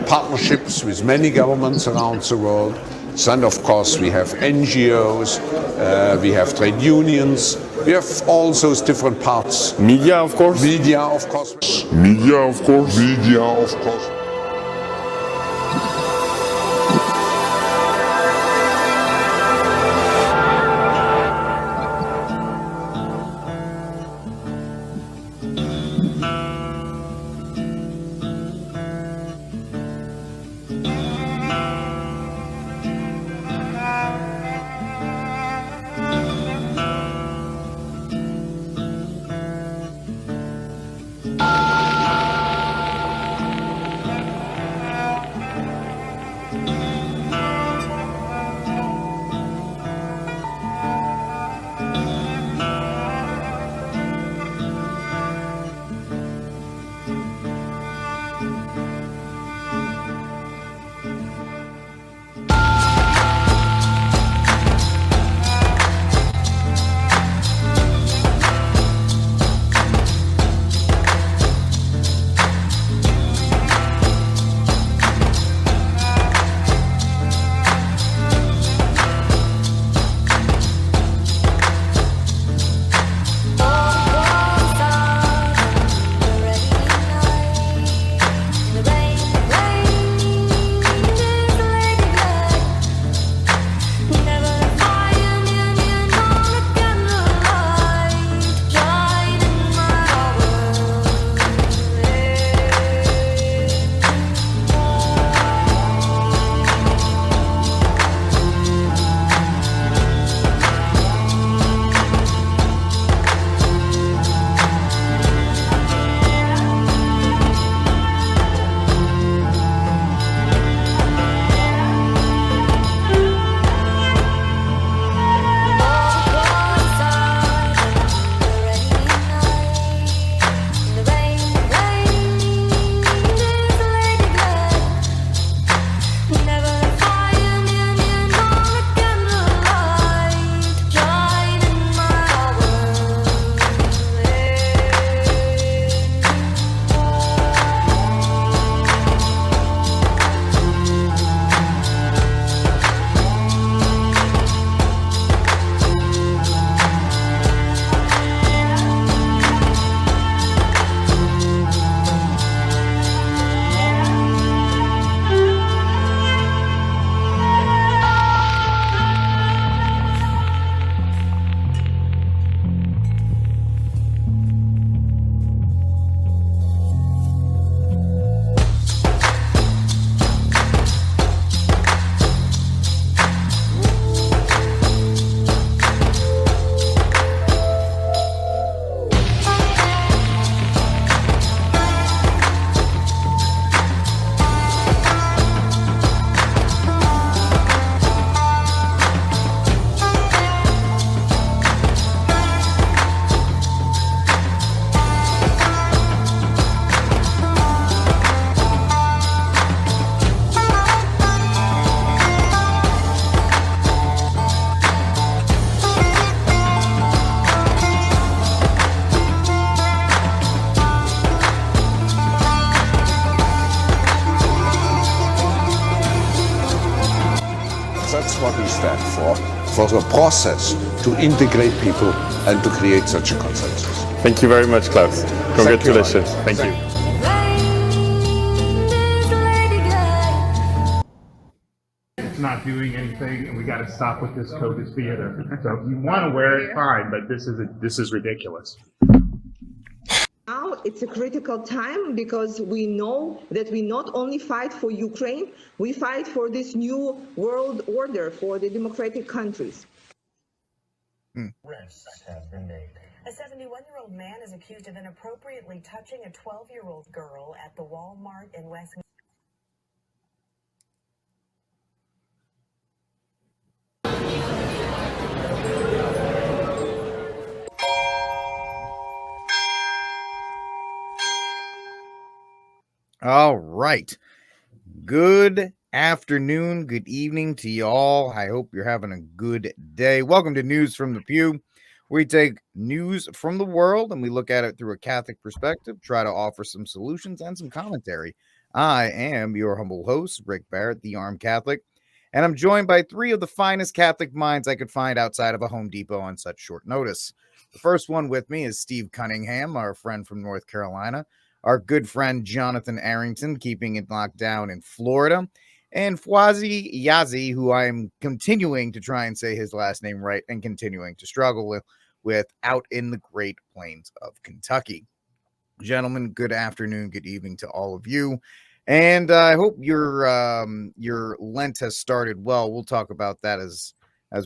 Partnerships with many governments around the world. Then, of course, we have NGOs, we have trade unions, we have all those different parts. Media, of course. Media, of course. Media, of course. Media, of course. That's what we stand for the process to integrate people and to create such a consensus. Thank you very much, Klaus. Congratulations. Thank you. It's not doing anything, and we got to stop with this COVID theater. So if you want to wear it, fine, but this is ridiculous. Now it's a critical time because we know that we not only fight for Ukraine, we fight for this new world order for the democratic countries. Arrests have been made. A 71-year-old man is accused of inappropriately touching a 12-year-old girl at the Walmart in Westminster. All right. Good afternoon, good evening to you all. I hope you're having a good day. Welcome to News from the Pew. We take news from the world and we look at it through a Catholic perspective, try to offer some solutions and some commentary. I am your humble host, Rick Barrett, the Armed Catholic, and I'm joined by three of the finest Catholic minds I could find outside of a Home Depot on such short notice. The first one with me is Steve Cunningham, our friend from North Carolina, our good friend Jonathan Arrington, keeping it locked down in Florida, and Fwazi Yazi, who I'm continuing to try and say his last name right and continuing to struggle with out in the Great Plains of Kentucky. Gentlemen, good afternoon, good evening to all of you. And I hope your Lent has started well. We'll talk about that as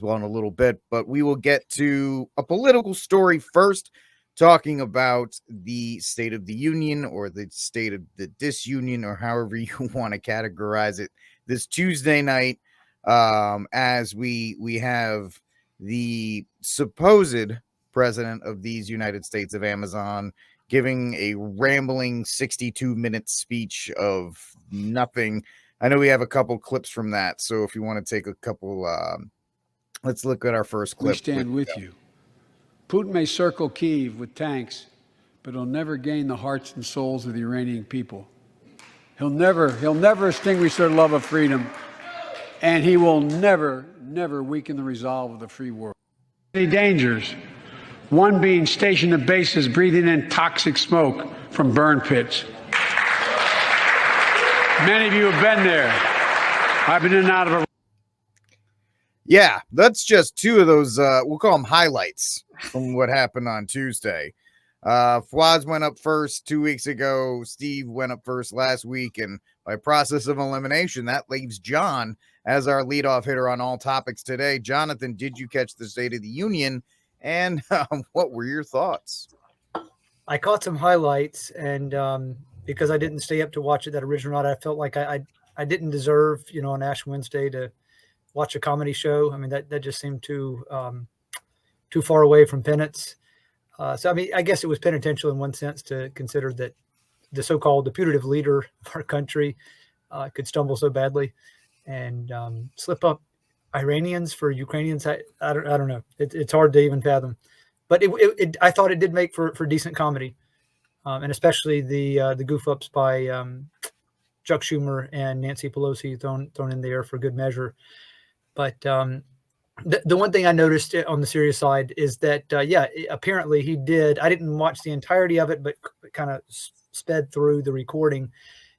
well in a little bit, but we will get to a political story first, talking about the State of the Union or the State of the Disunion, or however you want to categorize it, this Tuesday night, as we have the supposed president of these United States of Amazon giving a rambling 62-minute speech of nothing. I know we have a couple clips from that, so if you want to take a couple, let's look at our first clip. We stand with you. Putin may circle Kyiv with tanks, but he'll never gain the hearts and souls of the Iranian people. He'll never extinguish their love of freedom, and he will never weaken the resolve of the free world. Many dangers. One being stationed at bases breathing in toxic smoke from burn pits. Many of you have been there. I've been in and out of a... Yeah, that's just two of those, we'll call them highlights from what happened on Tuesday. Fwaz went up first 2 weeks ago. Steve went up first last week. And by process of elimination, that leaves John as our leadoff hitter on all topics today. Jonathan, did you catch the State of the Union? And what were your thoughts? I caught some highlights, and because I didn't stay up to watch it that original night, I felt like I didn't deserve, on Ash Wednesday to watch a comedy show. I mean, that just seemed too far away from penance. So, I mean, I guess it was penitential in one sense to consider that the so-called putative leader of our country could stumble so badly and slip up Iranians for Ukrainians. I don't know. It's hard to even fathom, but I thought it did make for decent comedy, and especially the goof ups by Chuck Schumer and Nancy Pelosi thrown in there for good measure. But the one thing I noticed on the serious side is that apparently he did. I didn't watch the entirety of it, but kind of sped through the recording.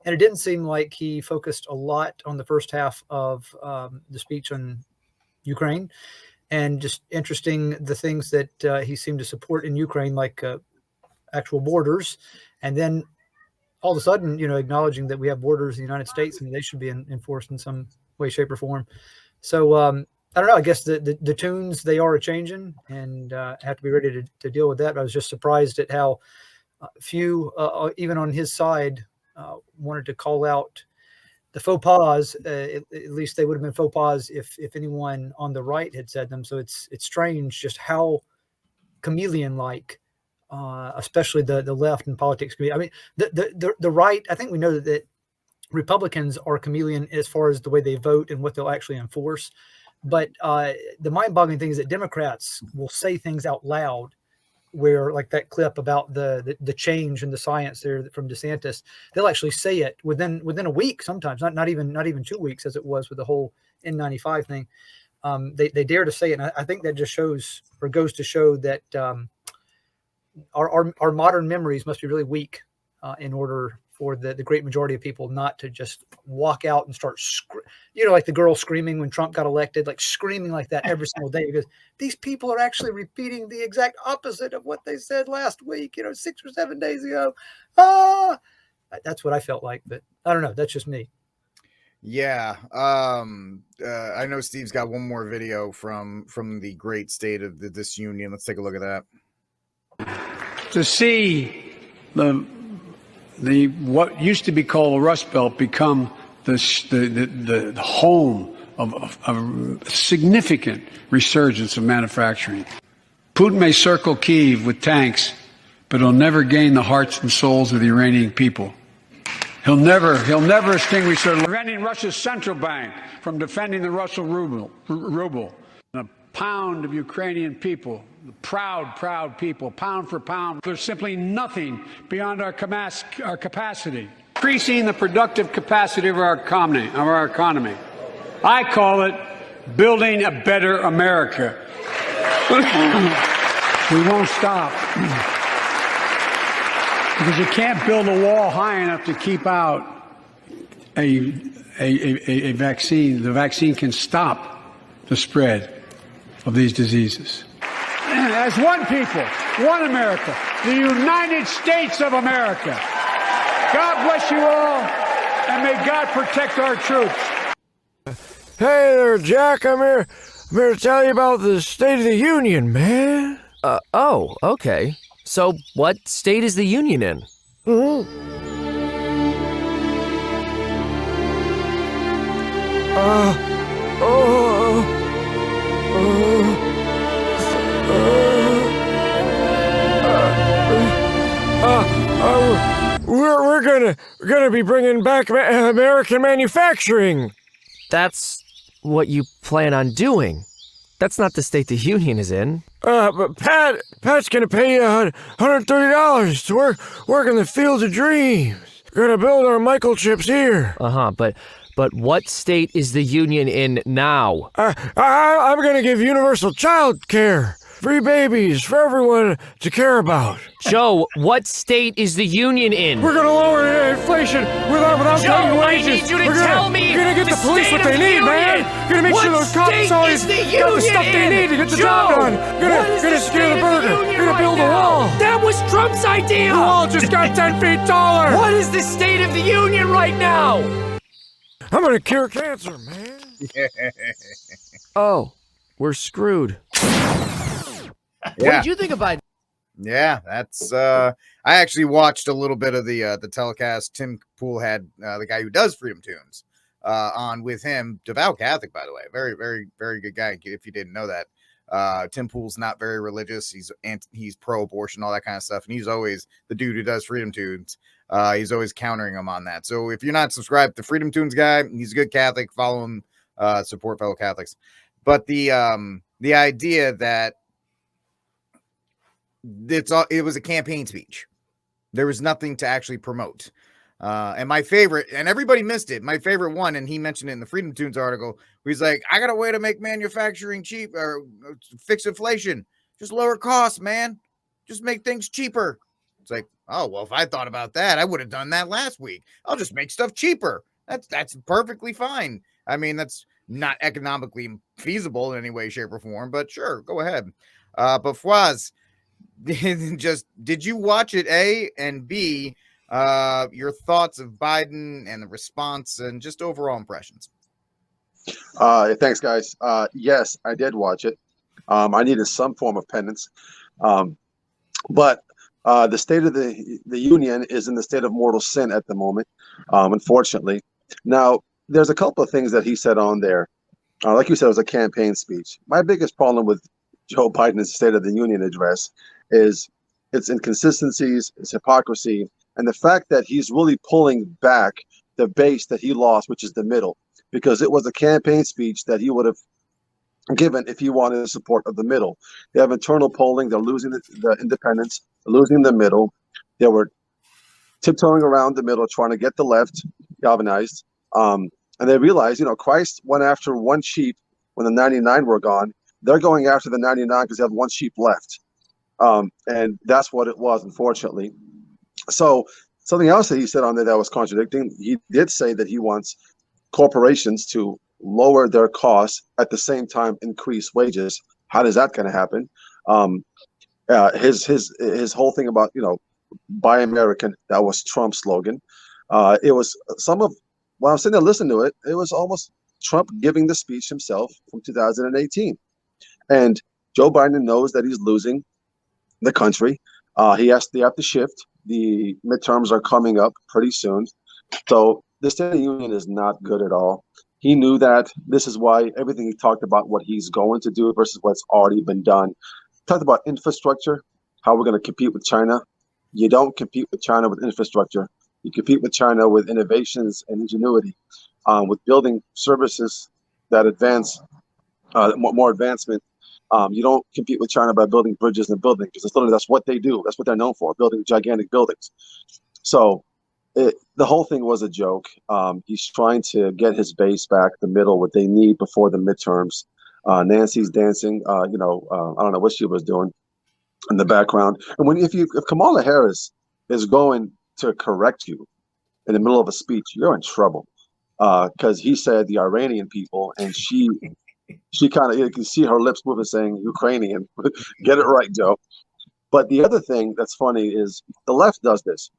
And it didn't seem like he focused a lot on the first half of the speech on Ukraine, and just interesting the things that he seemed to support in Ukraine, like actual borders. And then all of a sudden, acknowledging that we have borders in the United States and they should be enforced in some way, shape, or form. So I don't know. I guess the tunes, they are changing, and have to be ready to deal with that. I was just surprised at how few, even on his side, wanted to call out the faux pas. At least they would have been faux pas if anyone on the right had said them. So it's strange just how chameleon-like, especially the left in politics. I mean, the right. I think we know that Republicans are chameleon as far as the way they vote and what they'll actually enforce. But the mind-boggling thing is that Democrats will say things out loud, where, like that clip about the change in the science there from DeSantis, they'll actually say it within a week, sometimes not even 2 weeks, as it was with the whole N95 thing. They dare to say it, and I think that just shows, or goes to show, that our modern memories must be really weak in order for the great majority of people not to just walk out and start, like the girl screaming when Trump got elected, like screaming like that every single day, because these people are actually repeating the exact opposite of what they said last week, 6 or 7 days ago. That's what I felt like, but I don't know. That's just me. Yeah. I know Steve's got one more video from the great State of the Disunion. Let's take a look at that. To see the what used to be called the Rust Belt become the home of a significant resurgence of manufacturing. Putin may circle Kyiv with tanks, but he'll never gain the hearts and souls of the Iranian people. He'll never extinguish their... Preventing Russia's central bank from defending the Russian ruble. A pound of Ukrainian people, the proud, proud people, pound for pound. There's simply nothing beyond our capacity. Increasing the productive capacity of our economy. I call it building a better America. We won't stop. Because you can't build a wall high enough to keep out a vaccine. The vaccine can stop the spread of these diseases. As one people, one America, the United States of America. God bless you all, and may God protect our troops. Hey there, Jack. I'm here to tell you about the State of the Union, man. Oh, okay. So, what state is the Union in? We're gonna be bringing back American manufacturing. That's what you plan on doing. That's not the state the Union is in. But Pat's gonna pay you $130 to work in the fields of dreams. We're gonna build our microchips here. But what state is the Union in now? I'm gonna give universal child care. Free babies for everyone to care about. Joe, what state is the Union in? We're gonna lower inflation without cutting wages. I need you to tell me. We're gonna get the police what they need, man. We're gonna make sure those cops always get the stuff they need to get the job done. Gonna steal the burger. Gonna build a wall. That was Trump's idea. The wall just got 10 feet taller. What is the state of the Union right now? I'm gonna cure cancer, man. Oh, we're screwed. Yeah. What did you think about? Yeah, that's I actually watched a little bit of the telecast. Tim Pool had the guy who does Freedom Tunes on with him. Devout Catholic, by the way. Very, very, very good guy, if you didn't know that. Tim Pool's not very religious. He's pro-abortion, all that kind of stuff. And he's always the dude who does Freedom Tunes. He's always countering him on that. So if you're not subscribed to Freedom Tunes guy, he's a good Catholic. Follow him, support fellow Catholics. But the idea that it was a campaign speech. There was nothing to actually promote. And my favorite, and everybody missed it, my favorite one, and he mentioned it in the Freedom Tunes article, where he's like, I got a way to make manufacturing cheap or fix inflation. Just lower costs, man. Just make things cheaper. It's like, oh, well, if I thought about that, I would have done that last week. I'll just make stuff cheaper. That's perfectly fine. I mean, that's not economically feasible in any way, shape, or form, but sure, go ahead. But Fwaz, did you watch it, A, and B, your thoughts of Biden and the response and just overall impressions? Thanks, guys. Yes, I did watch it. I needed some form of penance. But the State of the Union is in the state of mortal sin at the moment, unfortunately. Now, there's a couple of things that he said on there. Like you said, it was a campaign speech. My biggest problem with Joe Biden's State of the Union address is its inconsistencies, its hypocrisy, and the fact that he's really pulling back the base that he lost, which is the middle, because it was a campaign speech that he would have given if he wanted the support of the middle. They have internal polling. They're losing the independents, losing the middle. They were tiptoeing around the middle, trying to get the left galvanized. And they realized, Christ went after one sheep when the 99 were gone. They're going after the 99 because they have one sheep left. And that's what it was, unfortunately. So something else that he said on there that was contradicting, he did say that he wants corporations to lower their costs at the same time increase wages. How is that going to happen? His whole thing about, buy American, that was Trump's slogan. It was when I'm sitting there listening to it, it was almost Trump giving the speech himself from 2018. And Joe Biden knows that he's losing the country. They have to shift. The midterms are coming up pretty soon. So the State of the Union is not good at all. He knew that. This is why everything he talked about, what he's going to do versus what's already been done. Talked about infrastructure, how we're going to compete with China. You don't compete with China with infrastructure. You compete with China with innovations and ingenuity, with building services that advance, more advancement You don't compete with China by building bridges and buildings, because that's what they do. That's what they're known for, building gigantic buildings. So the whole thing was a joke. He's trying to get his base back, the middle, what they need before the midterms. Nancy's dancing. I don't know what she was doing in the background. And if Kamala Harris is going to correct you in the middle of a speech, you're in trouble. Because he said the Iranian people, and she kind of, you can see her lips moving, saying Ukrainian. Get it right, Joe. But the other thing that's funny is the left does this.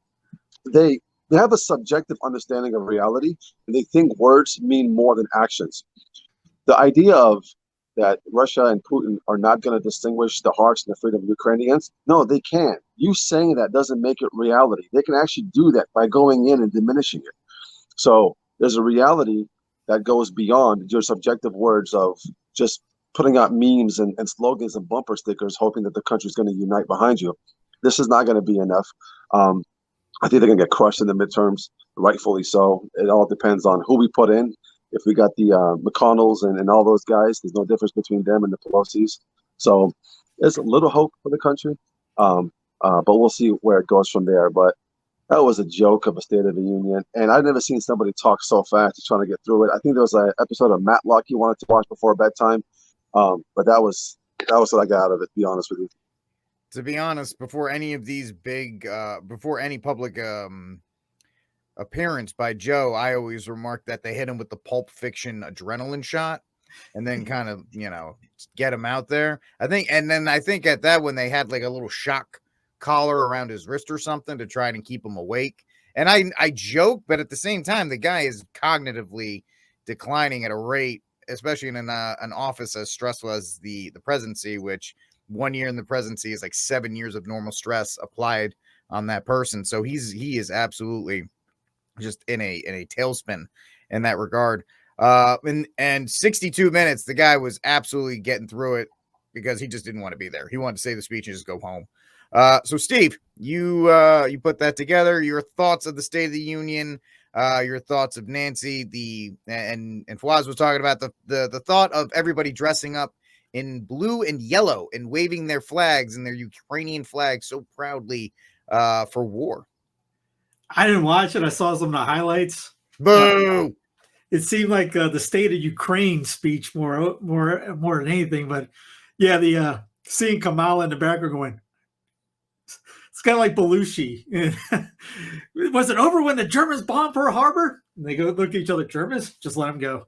They have a subjective understanding of reality, and they think words mean more than actions. The idea of that Russia and Putin are not going to distinguish the hearts and the freedom of Ukrainians, no, they can't. You saying that doesn't make it reality. They can actually do that by going in and diminishing it. So there's a reality that goes beyond your subjective words of just putting out memes and slogans and bumper stickers, hoping that the country's going to unite behind you. This is not going to be enough. I think they're going to get crushed in the midterms, rightfully so. It all depends on who we put in. If we got the McConnells and all those guys, there's no difference between them and the Pelosi's. So there's a little hope for the country, but we'll see where it goes from there. But that was a joke of a State of the Union, and I've never seen somebody talk so fast trying to get through it. I think there was an episode of Matlock you wanted to watch before bedtime, but that was what I got out of it, to be honest with you. To be honest, before any of these before any public appearance by Joe, I always remarked that they hit him with the Pulp Fiction adrenaline shot and then kind of, get him out there. I think at that, when they had like a little shock collar around his wrist or something to try and keep him awake. And I joke, but at the same time, the guy is cognitively declining at a rate, especially in an office as stressful as the presidency, which 1 year in the presidency is like 7 years of normal stress applied on that person. So he is absolutely just in a tailspin in that regard. And 62 minutes, the guy was absolutely getting through it because he just didn't want to be there. He wanted to say the speech and just go home. So Steve, you put that together. Your thoughts of the State of the Union, your thoughts of Nancy, and Fawaz was talking about the thought of everybody dressing up in blue and yellow and waving their flags and their Ukrainian flag so proudly for war. I didn't watch it. I saw some of the highlights. Boo! It seemed like the State of Ukraine speech more than anything. But yeah, the seeing Kamala in the background going, it's kind of like Belushi. Was it over when the Germans bombed Pearl Harbor? And they go look at each other. Germans, just let them go.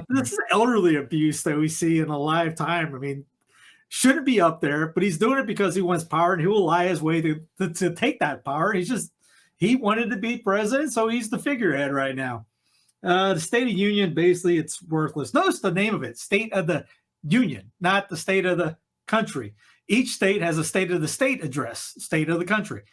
This is elderly abuse that we see in a live time. I mean, shouldn't be up there, but he's doing it because he wants power, and he will lie his way to take that power. He wanted to be president, so he's the figurehead right now. The State of the Union, basically, it's worthless. Notice the name of it, State of the Union, not the state of the country. Each state has a State of the State address, State of the country.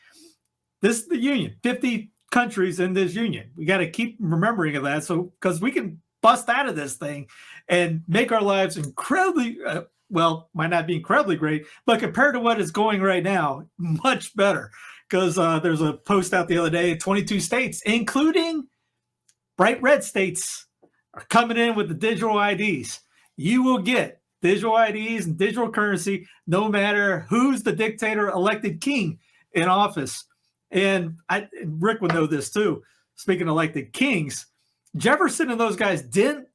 This is the Union, 50 countries in this Union. We got to keep remembering of that, so because we can bust out of this thing and make our lives incredibly, might not be incredibly great, but compared to what is going right now, much better. Because there's a post out the other day, 22 states, including bright red states, are coming in with the digital IDs. You will get digital IDs and digital currency no matter who's the dictator elected king in office. And Rick would know this too. Speaking of elected kings, Jefferson and those guys didn't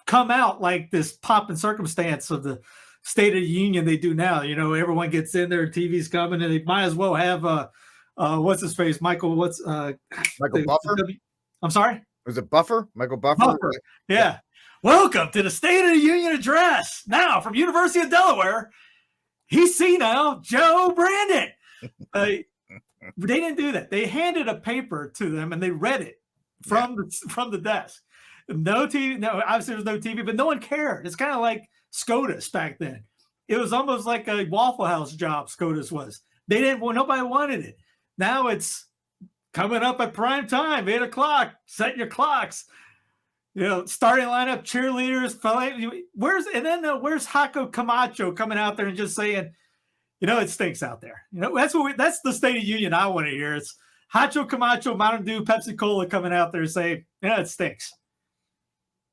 come out like this pomp and circumstance of the State of the Union they do now. Everyone gets in there, TV's coming, and they might as well have what's his face? Michael Buffer? I'm sorry? Was it Buffer? Michael Buffer? Buffer. Yeah. Welcome to the State of the Union address. Now, from University of Delaware, he's senile, Joe Brandon. They didn't do that. They handed a paper to them, and they read it from the desk. No TV. No, obviously there's no TV, but no one cared. It's kind of like SCOTUS back then. It was almost like a Waffle House job, SCOTUS was. Nobody wanted it. Now it's coming up at prime time, 8 o'clock. Set your clocks. Starting lineup, cheerleaders. Where's Hako Camacho coming out there and just saying, it stinks out there. That's the State of the Union I want to hear. It's Hacho Camacho, Mountain Dew, Pepsi Cola coming out there saying, it stinks.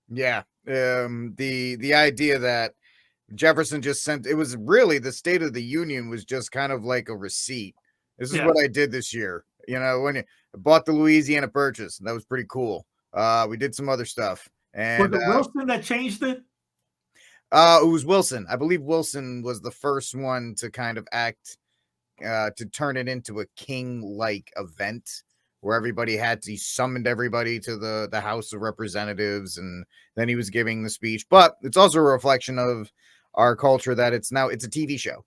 Yeah. The idea that Jefferson just sent, it was really the State of the Union was just kind of like a receipt. This is Yeah. what I did this year. You know, when I bought the Louisiana Purchase, that was pretty cool. We did some other stuff. Was And it Wilson that changed it? it was Wilson. I believe Wilson was the first one to kind of act to turn it into a king-like event where everybody he summoned everybody to the House of Representatives, and then he was giving the speech. But it's also a reflection of our culture that it's a TV show.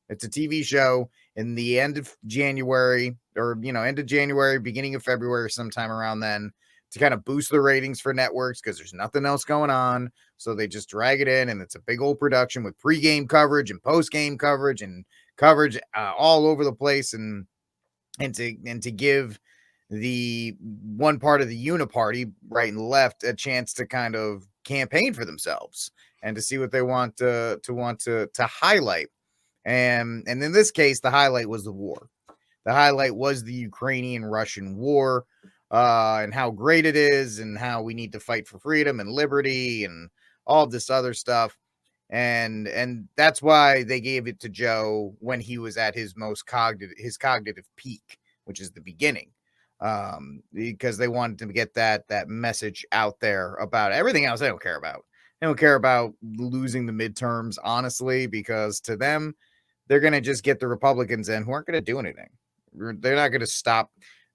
It's a TV show in the end of January, or end of January, beginning of February, sometime around then, to kind of boost the ratings for networks because there's nothing else going on. So they just drag it in, and it's a big old production with pregame coverage and postgame coverage and coverage all over the place, and to give the one part of the uniparty, right and left, a chance to kind of campaign for themselves and to see what they want to highlight. And in this case, the highlight was the war. The highlight was the Ukrainian-Russian war, and how great it is, and how we need to fight for freedom and liberty and all this other stuff. And that's why they gave it to Joe when he was at his most cognitive peak, which is the beginning, because they wanted to get that message out there about everything else. They don't care about. They don't care about losing the midterms, honestly, because to them, they're going to just get the Republicans in who aren't going to do anything. They're not going to stop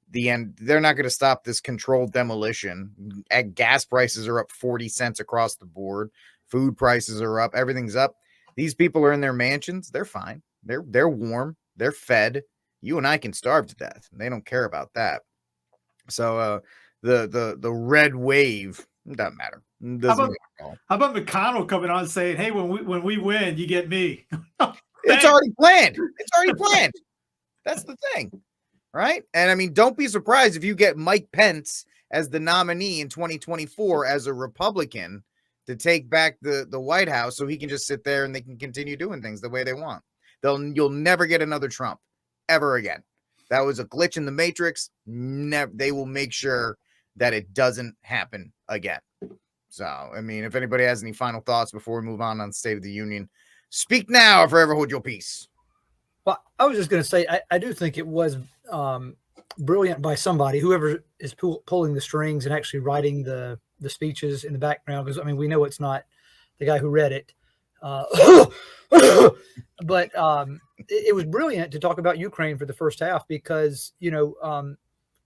the end. They're not going to stop this controlled demolition. Gas prices are up 40 cents across the board. Food prices are up. Everything's up. These people are in their mansions. They're fine. They're warm. They're fed. You and I can starve to death. They don't care about that. So the red wave doesn't matter. How about McConnell coming on saying, "Hey, when we win, you get me." It's already planned. It's already planned. That's the thing, right? And I mean, don't be surprised if you get Mike Pence as the nominee in 2024 as a Republican to take back the White House, so he can just sit there and they can continue doing things the way they want. You'll never get another Trump ever again. That was a glitch in the matrix. They will make sure that it doesn't happen again. So, I mean, if anybody has any final thoughts before we move on State of the Union, speak now or forever hold your peace. Well, I was just going to say, I do think it was brilliant by somebody, whoever is pulling the strings and actually writing the speeches in the background. Because, I mean, we know it's not the guy who read it. But it was brilliant to talk about Ukraine for the first half because,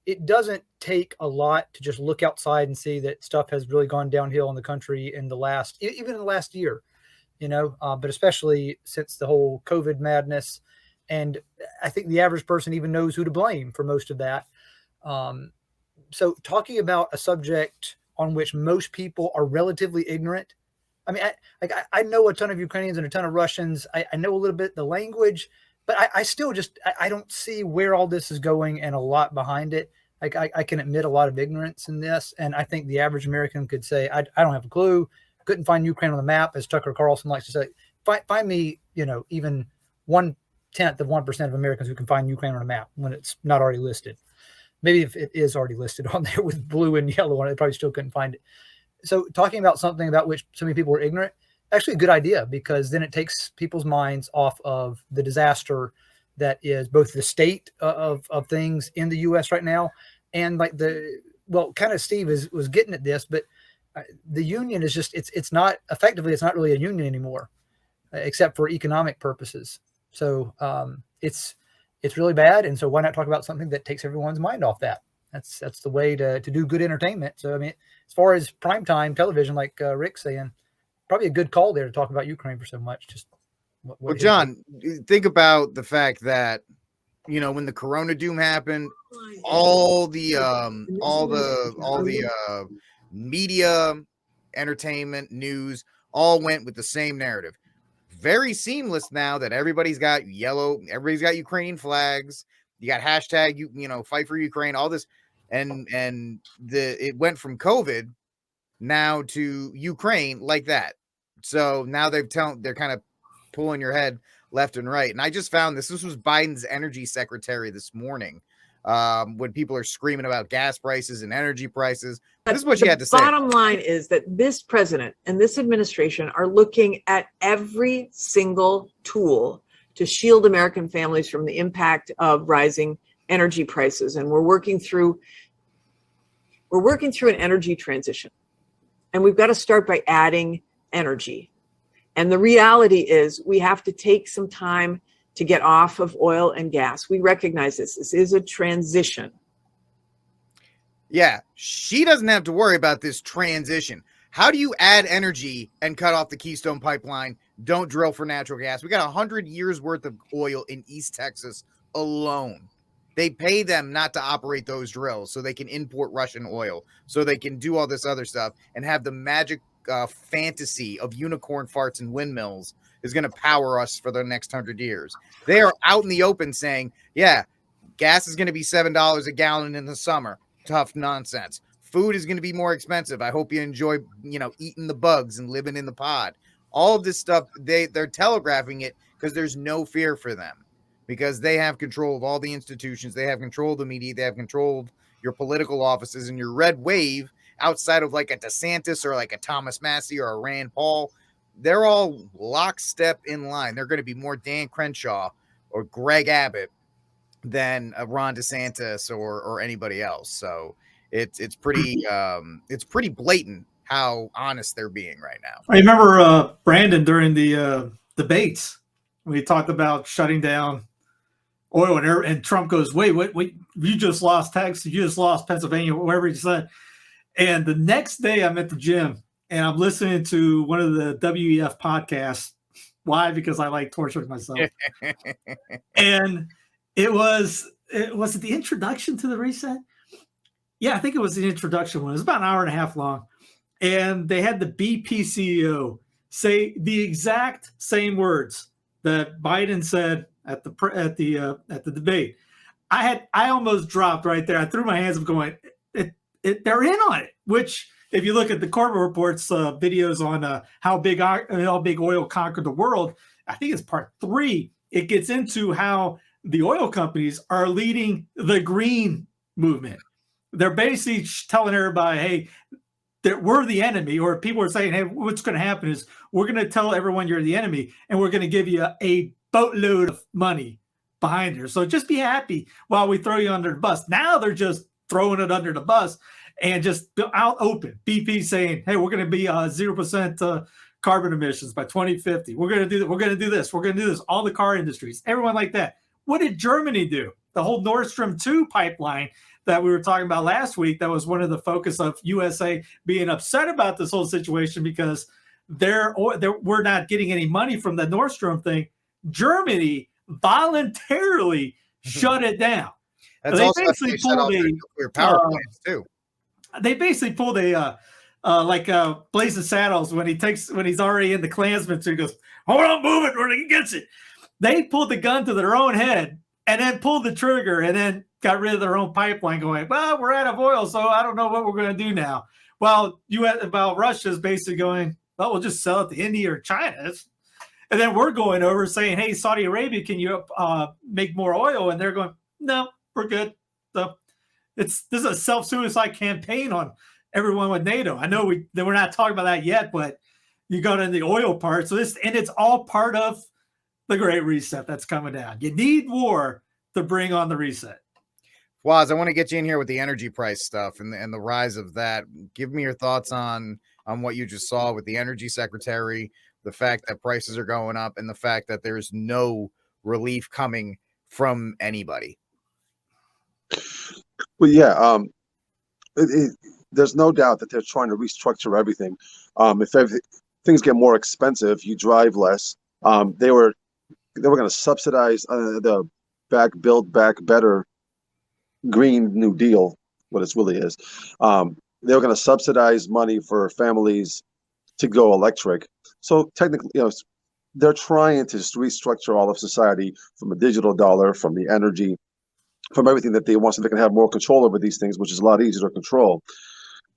it doesn't take a lot to just look outside and see that stuff has really gone downhill in the country in even in the last year, but especially since the whole COVID madness. And I think the average person even knows who to blame for most of that. So talking about a subject on which most people are relatively ignorant. I mean, I know a ton of Ukrainians and a ton of Russians. I know a little bit the language, but I still I don't see where all this is going and a lot behind it. Like I can admit a lot of ignorance in this. And I think the average American could say, I don't have a clue. Couldn't find Ukraine on the map, as Tucker Carlson likes to say. Find me, even 1/10 of 1% of Americans who can find Ukraine on a map when it's not already listed. Maybe if it is already listed on there with blue and yellow on it, they probably still couldn't find it. So talking about something about which so many people are ignorant, actually a good idea, because then it takes people's minds off of the disaster that is both the state of things in the U.S. right now and like kind of Steve was getting at this, but the union is just, it's not really a union anymore, except for economic purposes. So it's really bad. And so why not talk about something that takes everyone's mind off that? That's the way to do good entertainment. So, I mean, as far as primetime television, like Rick's saying, probably a good call there to talk about Ukraine for so much. Just well, John, think about the fact that, when the Corona doom happened, all the media, entertainment, news, all went with the same narrative. Very seamless now that everybody's got Ukrainian flags. You got hashtag, fight for Ukraine, all this. And it went from COVID now to Ukraine like that. So now they're kind of pulling your head left and right. And I just found this was Biden's energy secretary this morning. when people are screaming about gas prices and energy prices. But This is what she had to say. Bottom line is that this president and this administration are looking at every single tool to shield American families from the impact of rising energy prices. And we're working through an energy transition. And we've got to start by adding energy. And the reality is we have to take some time to get off of oil and gas. We recognize this. This is a transition. Yeah, she doesn't have to worry about this transition. How do you add energy and cut off the Keystone Pipeline? Don't drill for natural gas. We got 100 years worth of oil in East Texas alone. They pay them not to operate those drills so they can import Russian oil, so they can do all this other stuff and have the magic fantasy of unicorn farts and windmills is going to power us for the next 100 years. They are out in the open saying, yeah, gas is going to be $7 a gallon in the summer. Tough nonsense. Food is going to be more expensive. I hope you enjoy, eating the bugs and living in the pod. All of this stuff, they're telegraphing it because there's no fear for them, because they have control of all the institutions. They have control of the media. They have control of your political offices, and your red wave outside of like a DeSantis or like a Thomas Massey or a Rand Paul. They're all lockstep in line. They're going to be more Dan Crenshaw or Greg Abbott than Ron DeSantis or anybody else. So it's pretty blatant how honest they're being right now. I remember Brandon during the debates when he talked about shutting down oil, and Trump goes, wait, you just lost Texas, you just lost Pennsylvania, whatever he said. And the next day I'm at the gym and I'm listening to one of the WEF podcasts. Why? Because I like torturing myself. And it was it the introduction to the reset? Yeah, I think it was the introduction one. It was about an hour and a half long. And they had the BP CEO say the exact same words that Biden said at the debate. I almost dropped right there. I threw my hands up going, they're in on it, which if you look at the Corbett Report's videos on how big oil conquered the world, I think it's part 3. It gets into how the oil companies are leading the green movement. They're basically telling everybody, hey, that we're the enemy, or people are saying, hey, what's going to happen is we're going to tell everyone you're the enemy, and we're going to give you a boatload of money behind her. So just be happy while we throw you under the bus. Now they're just throwing it under the bus and just out open. BP saying, hey, we're going to be 0% carbon emissions by 2050. We're going to do that. We're going to do this. We're going to do this. All the car industries, everyone like that. What did Germany do? The whole Nord Stream 2 pipeline that we were talking about last week, that was one of the focus of USA being upset about this whole situation because we're not getting any money from the Nord Stream thing. Germany voluntarily shut it down. That's also basically pulled nuclear power plants too. They basically pulled a Blazing Saddles when he's already in the Klansman. So he goes, hold on, move it, or he gets it. They pulled the gun to their own head and then pulled the trigger and then got rid of their own pipeline going, well, we're out of oil, so I don't know what we're going to do now. Well, Russia's basically going, well, we'll just sell it to India or China. And then we're going over saying, hey, Saudi Arabia, can you make more oil? And they're going, no, we're good. So this is a self-suicide campaign on everyone with NATO. I know we're not talking about that yet, but you got in the oil part. So it's all part of the Great Reset that's coming down. You need war to bring on the reset. Waz, I want to get you in here with the energy price stuff and the rise of that. Give me your thoughts on what you just saw with the energy secretary, the fact that prices are going up, and the fact that there's no relief coming from anybody. Well, yeah, there's no doubt that they're trying to restructure everything. If things get more expensive, you drive less. They were going to subsidize the Build Back Better Green New Deal, what it really is. They were going to subsidize money for families to go electric. So technically, they're trying to restructure all of society from a digital dollar, from the energy, from everything that they want, so they can have more control over these things, which is a lot easier to control.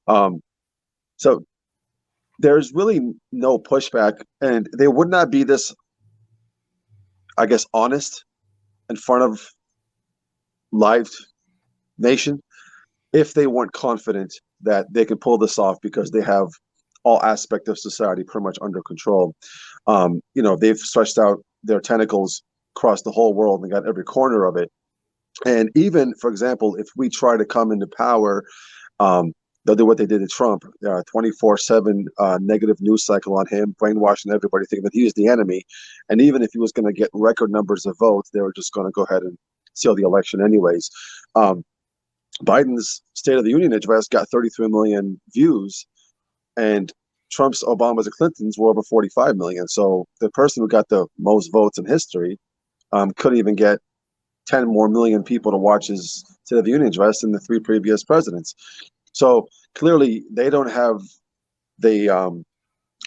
So there's really no pushback, and they would not be this, I guess, honest in front of live nation if they weren't confident that they can pull this off because they have all aspects of society pretty much under control. They've stretched out their tentacles across the whole world and got every corner of it. And even, for example, if we try to come into power, they'll do what they did to Trump, 24/7 negative news cycle on him, brainwashing everybody, thinking that he was the enemy. And even if he was going to get record numbers of votes, they were just going to go ahead and seal the election anyways. Biden's State of the Union address got 33 million views, and Trump's, Obama's, and Clinton's were over 45 million. So the person who got the most votes in history couldn't even get 10 more million people to watch his State of the Union address than the 3 previous presidents. So clearly they don't have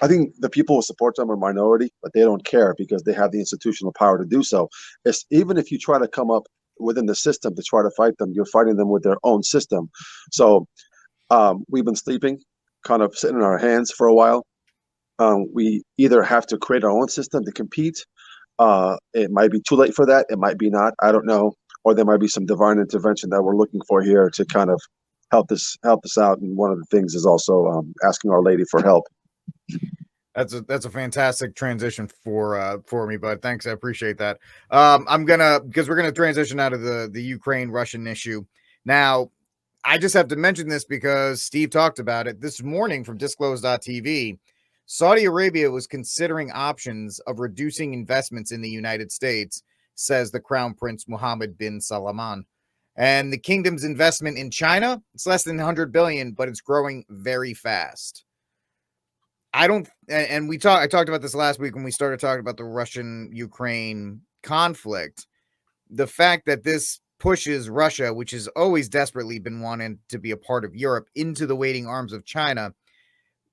I think the people who support them are minority, but they don't care because they have the institutional power to do so. Even if you try to come up within the system to try to fight them, you're fighting them with their own system. So we've been sleeping, kind of sitting in our hands for a while. We either have to create our own system to compete. It might be too late for that. It might be not. I don't know. Or there might be some divine intervention that we're looking for here to kind of help us out. And one of the things is also asking Our Lady for help. That's a fantastic transition for me, bud. Thanks, I appreciate that. Because we're gonna transition out of the Ukraine-Russian issue. Now, I just have to mention this because Steve talked about it this morning from Disclosed.tv. Saudi Arabia was considering options of reducing investments in the United States, says the Crown Prince Mohammed bin Salman. And the kingdom's investment in China, it's less than 100 billion, but it's growing very fast. I talked about this last week when we started talking about the Russian-Ukraine conflict. The fact that this pushes Russia, which has always desperately been wanting to be a part of Europe, into the waiting arms of China.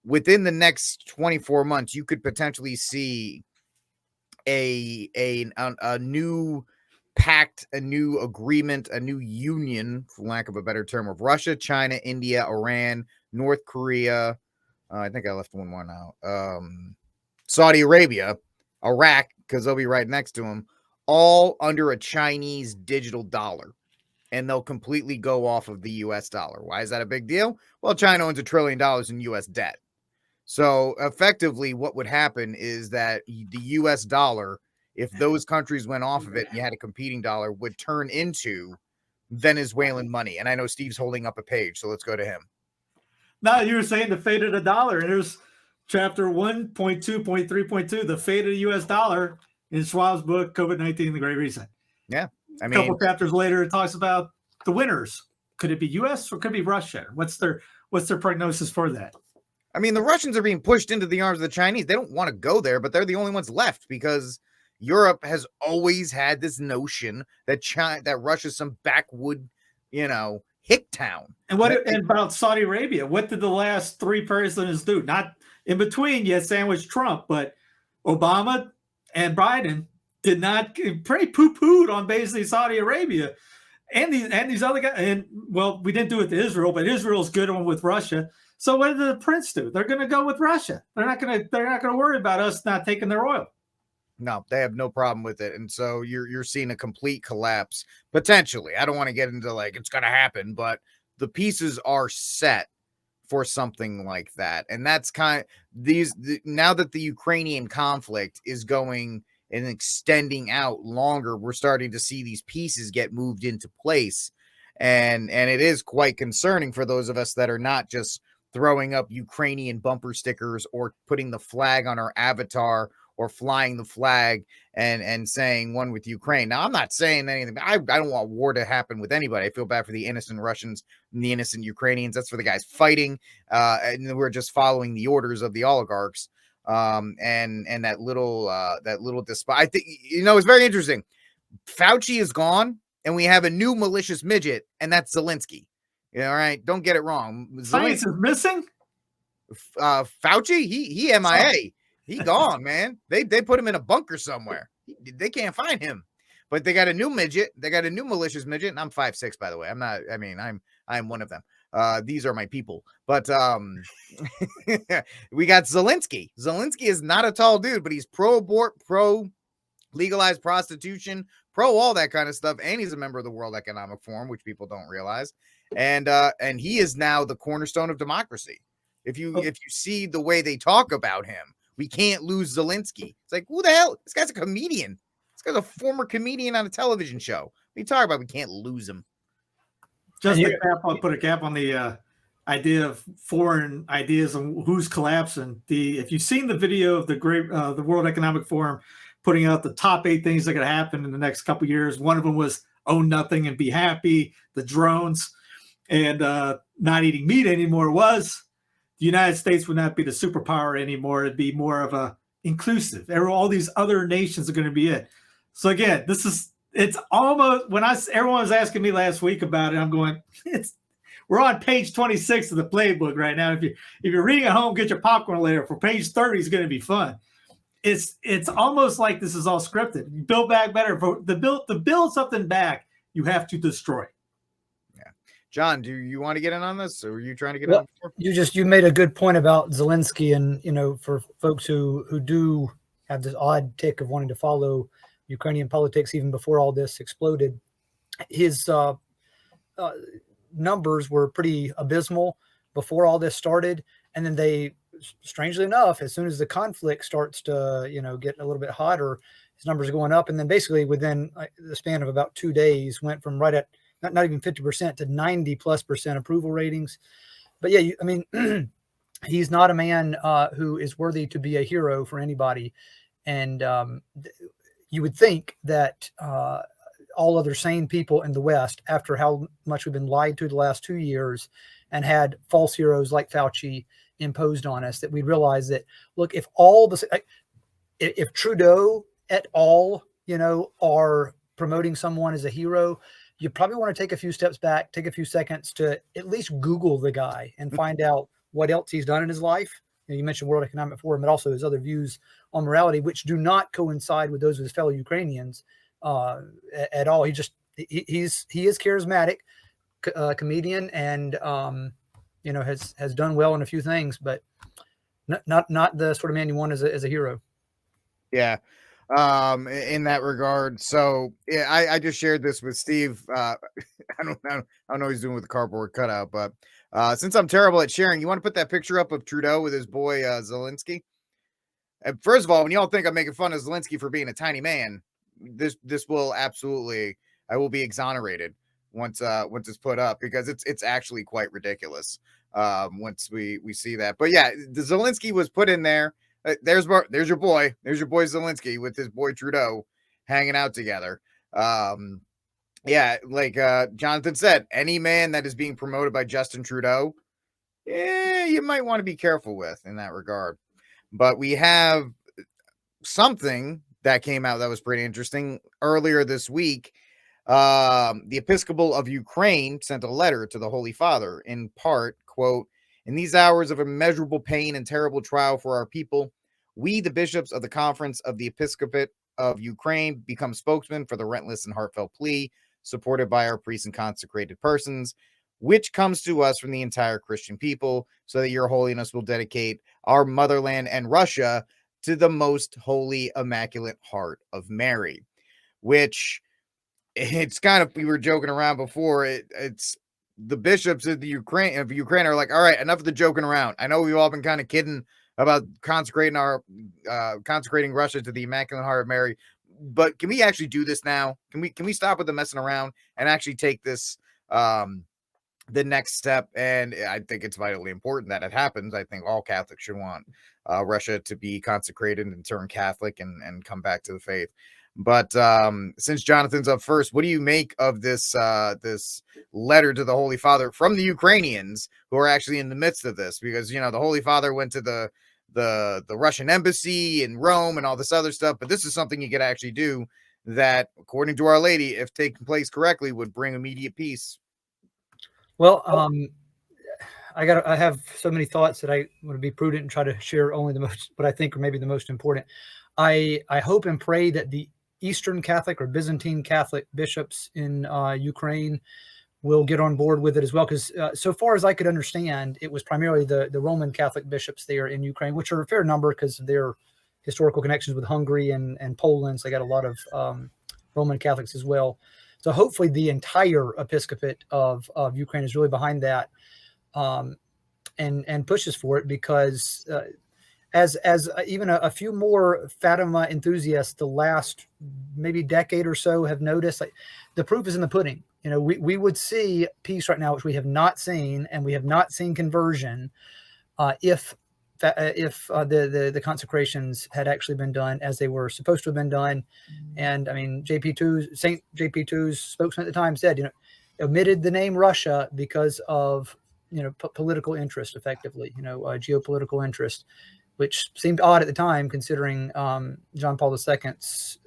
Within the next 24 months, you could potentially see a new pact, a new agreement, a new union, for lack of a better term, of Russia, China, India, Iran, North Korea. I think I left one more out. Saudi Arabia, Iraq, because they'll be right next to them, all under a Chinese digital dollar. And they'll completely go off of the US dollar. Why is that a big deal? Well, China owns $1 trillion in US debt. So effectively, what would happen is that the US dollar, if those countries went off of it and you had a competing dollar, would turn into Venezuelan money. And I know Steve's holding up a page, so let's go to him. No, you were saying the fate of the dollar. And there's chapter 1.2.3.2, the fate of the US dollar in Schwab's book, COVID-19, The Great Reset. Yeah. I mean, a couple chapters later, it talks about the winners. Could it be US or could it be Russia? What's their prognosis for that? I mean, the Russians are being pushed into the arms of the Chinese. They don't want to go there, but they're the only ones left because Europe has always had this notion that that Russia's some backwood, hick town. And and about Saudi Arabia? What did the last 3 presidents do? Not in between, you had sandwiched Trump, but Obama and Biden did not, pretty poo-pooed on basically Saudi Arabia and these other guys. And well, we didn't do it to Israel, but Israel's good on with Russia. So what did the prince do? They're going to go with Russia. They're not going to worry about us not taking their oil. No, they have no problem with it. And so you're seeing a complete collapse potentially. I don't want to get into it's going to happen, but the pieces are set for something like that. And that's now that the Ukrainian conflict is going and extending out longer, we're starting to see these pieces get moved into place. And it is quite concerning for those of us that are not just throwing up Ukrainian bumper stickers or putting the flag on our avatar or flying the flag and saying one with Ukraine. Now, I'm not saying anything. I don't want war to happen with anybody. I feel bad for the innocent Russians and the innocent Ukrainians. That's for the guys fighting. And we're just following the orders of the oligarchs. And that little despite. I think, it's very interesting. Fauci is gone and we have a new malicious midget, and that's Zelensky. All right. Don't get it wrong. Science is missing. Fauci, he MIA. He gone, man. They put him in a bunker somewhere. They can't find him. But they got a new midget. They got a new malicious midget. And I'm 5'6", by the way. I'm one of them. These are my people. But we got Zelensky. Zelensky is not a tall dude, but he's pro-abort, pro legalize prostitution, pro all that kind of stuff, and he's a member of the World Economic Forum, which people don't realize. And he is now the cornerstone of democracy. If you see the way they talk about him, we can't lose Zelensky. It's like, who the hell? This guy's a comedian. This guy's a former comedian on a television show. What are you talking about? We can't lose him. Just to put a cap on the idea of foreign ideas and who's collapsing. If you've seen the video of the World Economic Forum putting out the top 8 things that are going to happen in the next couple of years, one of them was own nothing and be happy. The drones and not eating meat anymore was the United States would not be the superpower anymore. It'd be more of a inclusive. All these other nations are going to be it. So again, it's almost when everyone was asking me last week about it, I'm going, we're on page 26 of the playbook right now. If you're reading at home, get your popcorn later. For page 30 is going to be fun. It's almost like this is all scripted. You build back better. To build something back, you have to destroy. Yeah, John, do you want to get in on this, or are you trying to get on? You made a good point about Zelensky, and for folks who do have this odd tick of wanting to follow Ukrainian politics even before all this exploded, his numbers were pretty abysmal before all this started, and then they, strangely enough, as soon as the conflict starts to get a little bit hotter, his numbers are going up, and then basically within the span of about 2 days went from right at not even 50% to 90+% approval ratings. But yeah, he's not a man who is worthy to be a hero for anybody, and you would think that all other sane people in the West, after how much we've been lied to the last 2 years and had false heroes like Fauci imposed on us, that we realize that, look, if Trudeau et al., are promoting someone as a hero, you probably want to take a few steps back, take a few seconds to at least Google the guy and find out what else he's done in his life. You mentioned World Economic Forum, but also his other views on morality, which do not coincide with those of his fellow Ukrainians at all. He is charismatic, comedian, and has done well in a few things, but not the sort of man you want as a hero. Yeah, in that regard. So yeah, I just shared this with Steve. I don't know what he's doing with the cardboard cutout, but since I'm terrible at sharing, you want to put that picture up of Trudeau with his boy Zelensky? And first of all, when y'all think I'm making fun of Zelensky for being a tiny man, this will absolutely, I will be exonerated once it's put up, because it's actually quite ridiculous once we see that. But yeah, the Zelensky was put in there. There's your boy Zelensky with his boy Trudeau hanging out together. Yeah, like Jonathan said, any man that is being promoted by Justin Trudeau, you might want to be careful with in that regard. But we have something that came out that was pretty interesting earlier this week. The Episcopal of Ukraine sent a letter to the Holy Father, in part, quote, "In these hours of immeasurable pain and terrible trial for our people, we, the bishops of the Conference of the Episcopate of Ukraine, become spokesmen for the relentless and heartfelt plea, supported by our priests and consecrated persons, which comes to us from the entire Christian people, so that your holiness will dedicate our motherland and Russia to the most holy, immaculate heart of Mary," which it's kind of, we were joking around before. It's the bishops of Ukraine are like, all right, enough of the joking around. I know we've all been kind of kidding about consecrating Russia to the Immaculate Heart of Mary, but can we actually do this now? Can we stop with the messing around and actually take this the next step? And I think it's vitally important that it happens. I think all Catholics should want Russia to be consecrated and turn Catholic and come back to the faith. But since Jonathan's up first, what do you make of this this letter to the Holy Father from the Ukrainians who are actually in the midst of this? Because the Holy Father went to the Russian embassy in Rome and all this other stuff, but this is something you could actually do that, according to Our Lady, if taken place correctly, would bring immediate peace. Well, I have so many thoughts that I want to be prudent and try to share only the most, what I think are maybe the most important. I hope and pray that the Eastern Catholic or Byzantine Catholic bishops in Ukraine will get on board with it as well, because so far as I could understand, it was primarily the Roman Catholic bishops there in Ukraine, which are a fair number because they're historical connections with Hungary and Poland. So they got a lot of Roman Catholics as well. So hopefully the entire episcopate of Ukraine is really behind that, and pushes for it, because as even a few more Fatima enthusiasts the last maybe decade or so have noticed, like, the proof is in the pudding. You know, we would see peace right now, which we have not seen, and we have not seen conversion if the consecrations had actually been done as they were supposed to have been done. And I mean, Saint JP2's spokesman at the time said, you know, omitted the name Russia because of, you know, political interest, effectively, you know, geopolitical interest, which seemed odd at the time, considering John Paul II's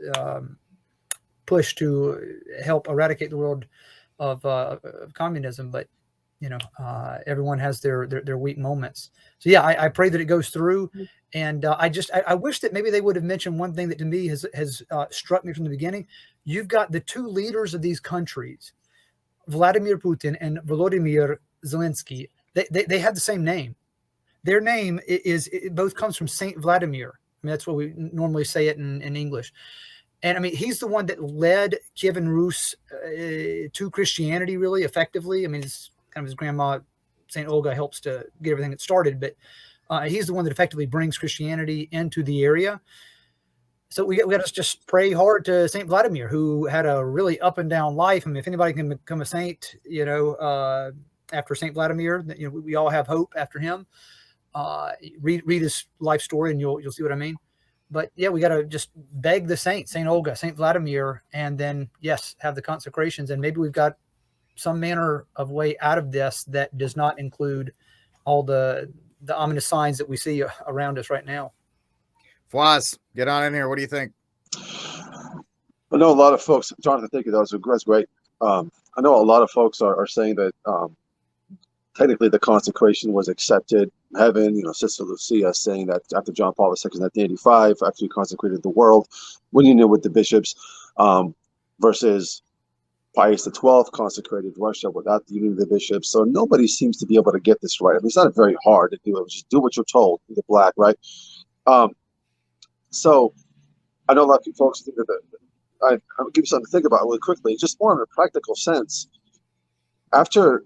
push to help eradicate the world of communism. But you know, everyone has their weak moments. So yeah, I pray that it goes through. And I wish that maybe they would have mentioned one thing that to me has struck me from the beginning. You've got the two leaders of these countries, Vladimir Putin and Volodymyr Zelensky. They have the same name. Their name it both comes from Saint Vladimir. I mean, that's what we normally say it in English. And I mean, he's the one that led Kievan Rus to Christianity, really effectively. I mean, it's kind of his grandma, Saint Olga, helps to get everything started, but he's the one that effectively brings Christianity into the area. So we got to just pray hard to Saint Vladimir, who had a really up and down life. I mean, if anybody can become a saint, you know, after Saint Vladimir, you know, we all have hope after him. Read his life story, and you'll see what I mean. But yeah, we got to just beg the saints, Saint Olga, Saint Vladimir, and then yes, have the consecrations, and maybe we've got some manner of way out of this that does not include all the ominous signs that we see around us right now. Floss, get on in here. What do you think? I know a lot of folks, Jonathan, thank you. That's great. I know a lot of folks are saying that technically the consecration was accepted in heaven. You know, Sister Lucia saying that after John Paul II in 1985, after he consecrated the world, when you knew with the bishops, versus Pius XII consecrated Russia without the union of the bishops. So nobody seems to be able to get this right. I mean, it's not very hard to do it. Just do what you're told. Be the black, right? So I know a lot of folks think that I'll give you something to think about really quickly, just more in a practical sense. After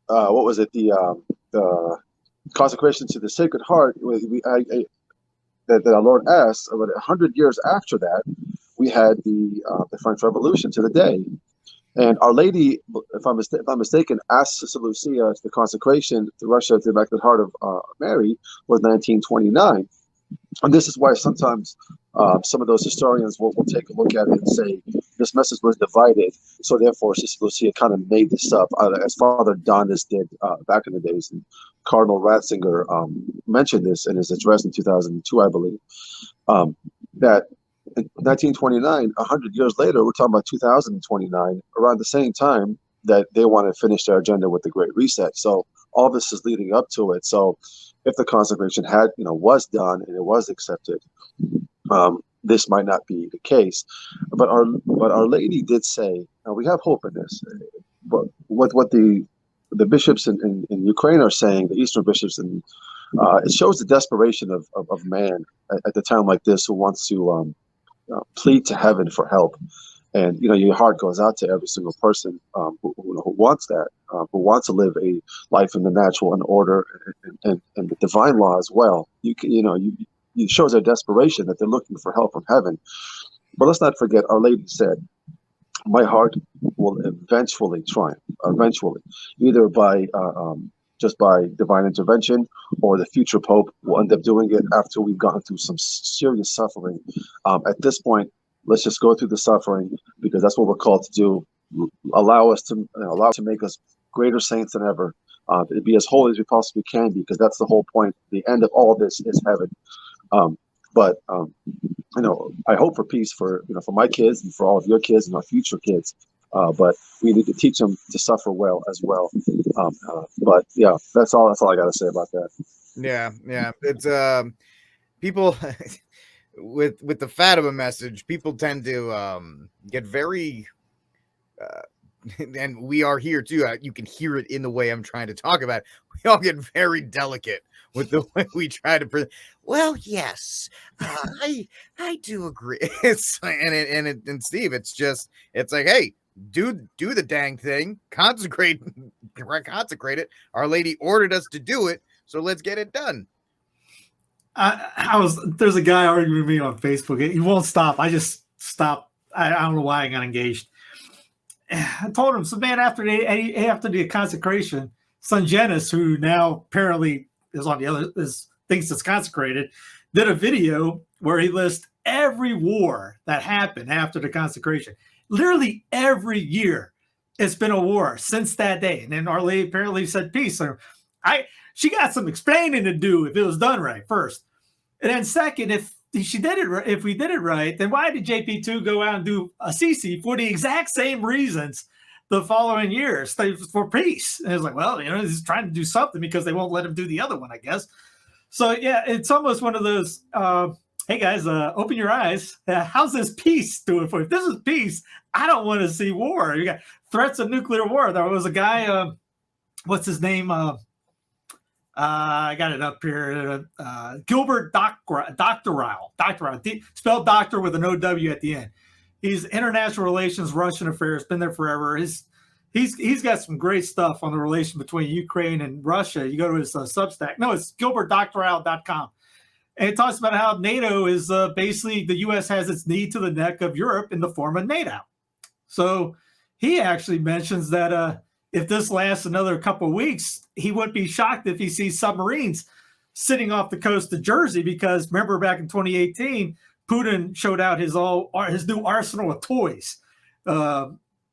what was it, the consecration to the Sacred Heart, that our Lord asked, about 100 years after that, we had the French Revolution to the day. And Our Lady, if I'm mistaken, asked Sister Lucia the consecration to Russia to the Immaculate Heart of Mary was 1929. And this is why sometimes some of those historians will take a look at it and say this message was divided, so therefore Sister Lucia kind of made this up, as Father Donnis did back in the days. And Cardinal Ratzinger mentioned this in his address in 2002, I believe, that in 1929, 100 years later, we're talking about 2029, around the same time that they want to finish their agenda with the Great Reset. So all this is leading up to it. So if the consecration was done and it was accepted, this might not be the case. But our Lady did say, we have hope in this. But what the bishops in Ukraine are saying, the Eastern bishops, and it shows the desperation of man at the time like this, who wants to plead to heaven for help. And your heart goes out to every single person who wants that, who wants to live a life in the natural and order and the divine law as well. It shows their desperation that they're looking for help from heaven. But let's not forget, Our Lady said, "My heart will eventually triumph. Eventually, either by just by divine intervention, or the future Pope will end up doing it after we've gone through some serious suffering. At this point, let's just go through the suffering, because that's what we're called to do. Allow to make us greater saints than ever. To be as holy as we possibly can be, because that's the whole point. The end of all this is heaven. I hope for peace for my kids and for all of your kids and our future kids. But we need to teach them to suffer well as well. But yeah, that's all I got to say about that. Yeah. It's people with the Fatima message, people tend to get very and we are here too. You can hear it in the way I'm trying to talk about it. We all get very delicate with the way we try to. Well, yes, I do agree. It's and Steve, it's like, hey, do the dang thing, consecrate it. Our Lady ordered us to do it, so let's get it done. There's a guy arguing with me on Facebook. He won't stop. I just stopped. I don't know why I got engaged. I told him, so man, after the consecration, Sungenis, who now apparently is on the other, thinks it's consecrated, did a video where he lists every war that happened after the consecration. Literally every year, it's been a war since that day. And then Our Lady apparently said peace. So she got some explaining to do if it was done right first, and then second, if we did it right, then why did JP2 go out and do Assisi for the exact same reasons the following years for peace? And it's like, well, he's trying to do something because they won't let him do the other one, I guess. So yeah, it's almost one of those, hey guys, open your eyes. How's this peace doing for you? If this is peace, I don't want to see war. You got threats of nuclear war. There was a guy, what's his name? I got it up here. Gilbert Doctorow, spelled doctor with an OW at the end. He's international relations, Russian affairs, been there forever. He's got some great stuff on the relation between Ukraine and Russia. You go to his Substack. No, it's gilbertdoctoral.com. And it talks about how NATO is basically the U.S. has its knee to the neck of Europe in the form of NATO. So he actually mentions that if this lasts another couple of weeks, he wouldn't be shocked if he sees submarines sitting off the coast of Jersey, because remember back in 2018, Putin showed out his new arsenal of toys,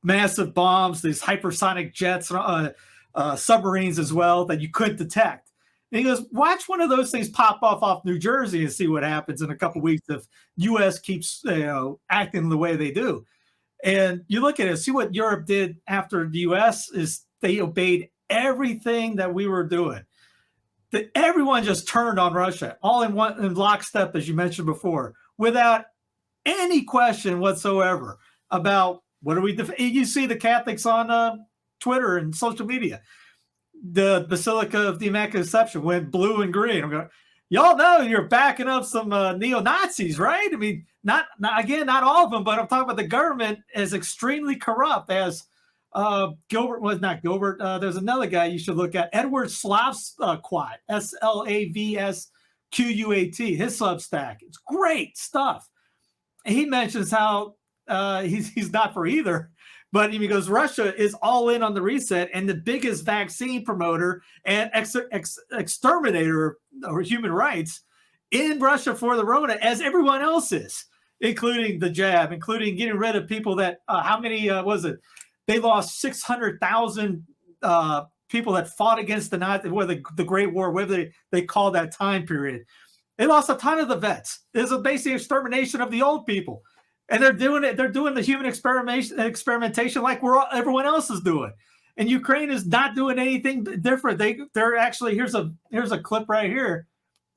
massive bombs, these hypersonic jets, submarines as well that you couldn't detect. And he goes, watch one of those things pop off New Jersey and see what happens in a couple of weeks if U.S. keeps acting the way they do. And you look at it, see what Europe did after the U.S. is they obeyed everything that we were doing. Everyone just turned on Russia, all in lockstep, as you mentioned before, without any question whatsoever about what are we. You see the Catholics on Twitter and social media. The Basilica of the Immaculate Conception went blue and green. I'm going, y'all know you're backing up some neo-Nazis, right? I mean, not all of them, but I'm talking about the government is extremely corrupt. As Gilbert was not Gilbert. There's another guy you should look at, Edward Slavsquat, Slavsquat. His Substack. It's great stuff. And he mentions how he's not for either. But he goes, Russia is all in on the reset, and the biggest vaccine promoter and exterminator of human rights in Russia for the Rona, as everyone else is, including the jab, including getting rid of people that, how many was it? They lost 600,000 people that fought against the Nazis, the Great War, whatever they call that time period. They lost a ton of the vets. There's a basic extermination of the old people. And they're doing it. They're doing the human experimentation like everyone else is doing. And Ukraine is not doing anything different. They're actually, here's a clip right here.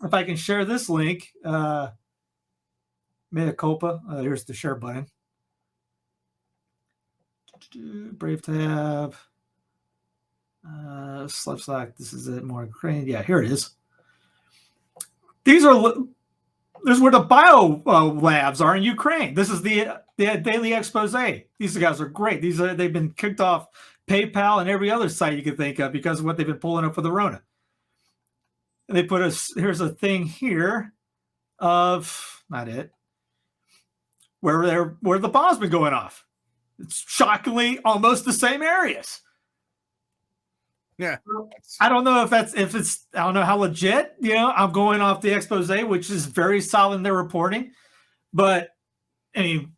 If I can share this link, mea culpa. Here's the share button. Brave tab. Slack. This is it. More Ukraine. Yeah, here it is. This is where the bio labs are in Ukraine. This is the daily expose. These guys are great. They've been kicked off PayPal and every other site you could think of because of what they've been pulling up for the Rona. And they put here's a thing here of not it where the bomb's been going off. It's shockingly almost the same areas. Yeah, I don't know I don't know how legit, I'm going off the expose, which is very solid in their reporting, but I mean,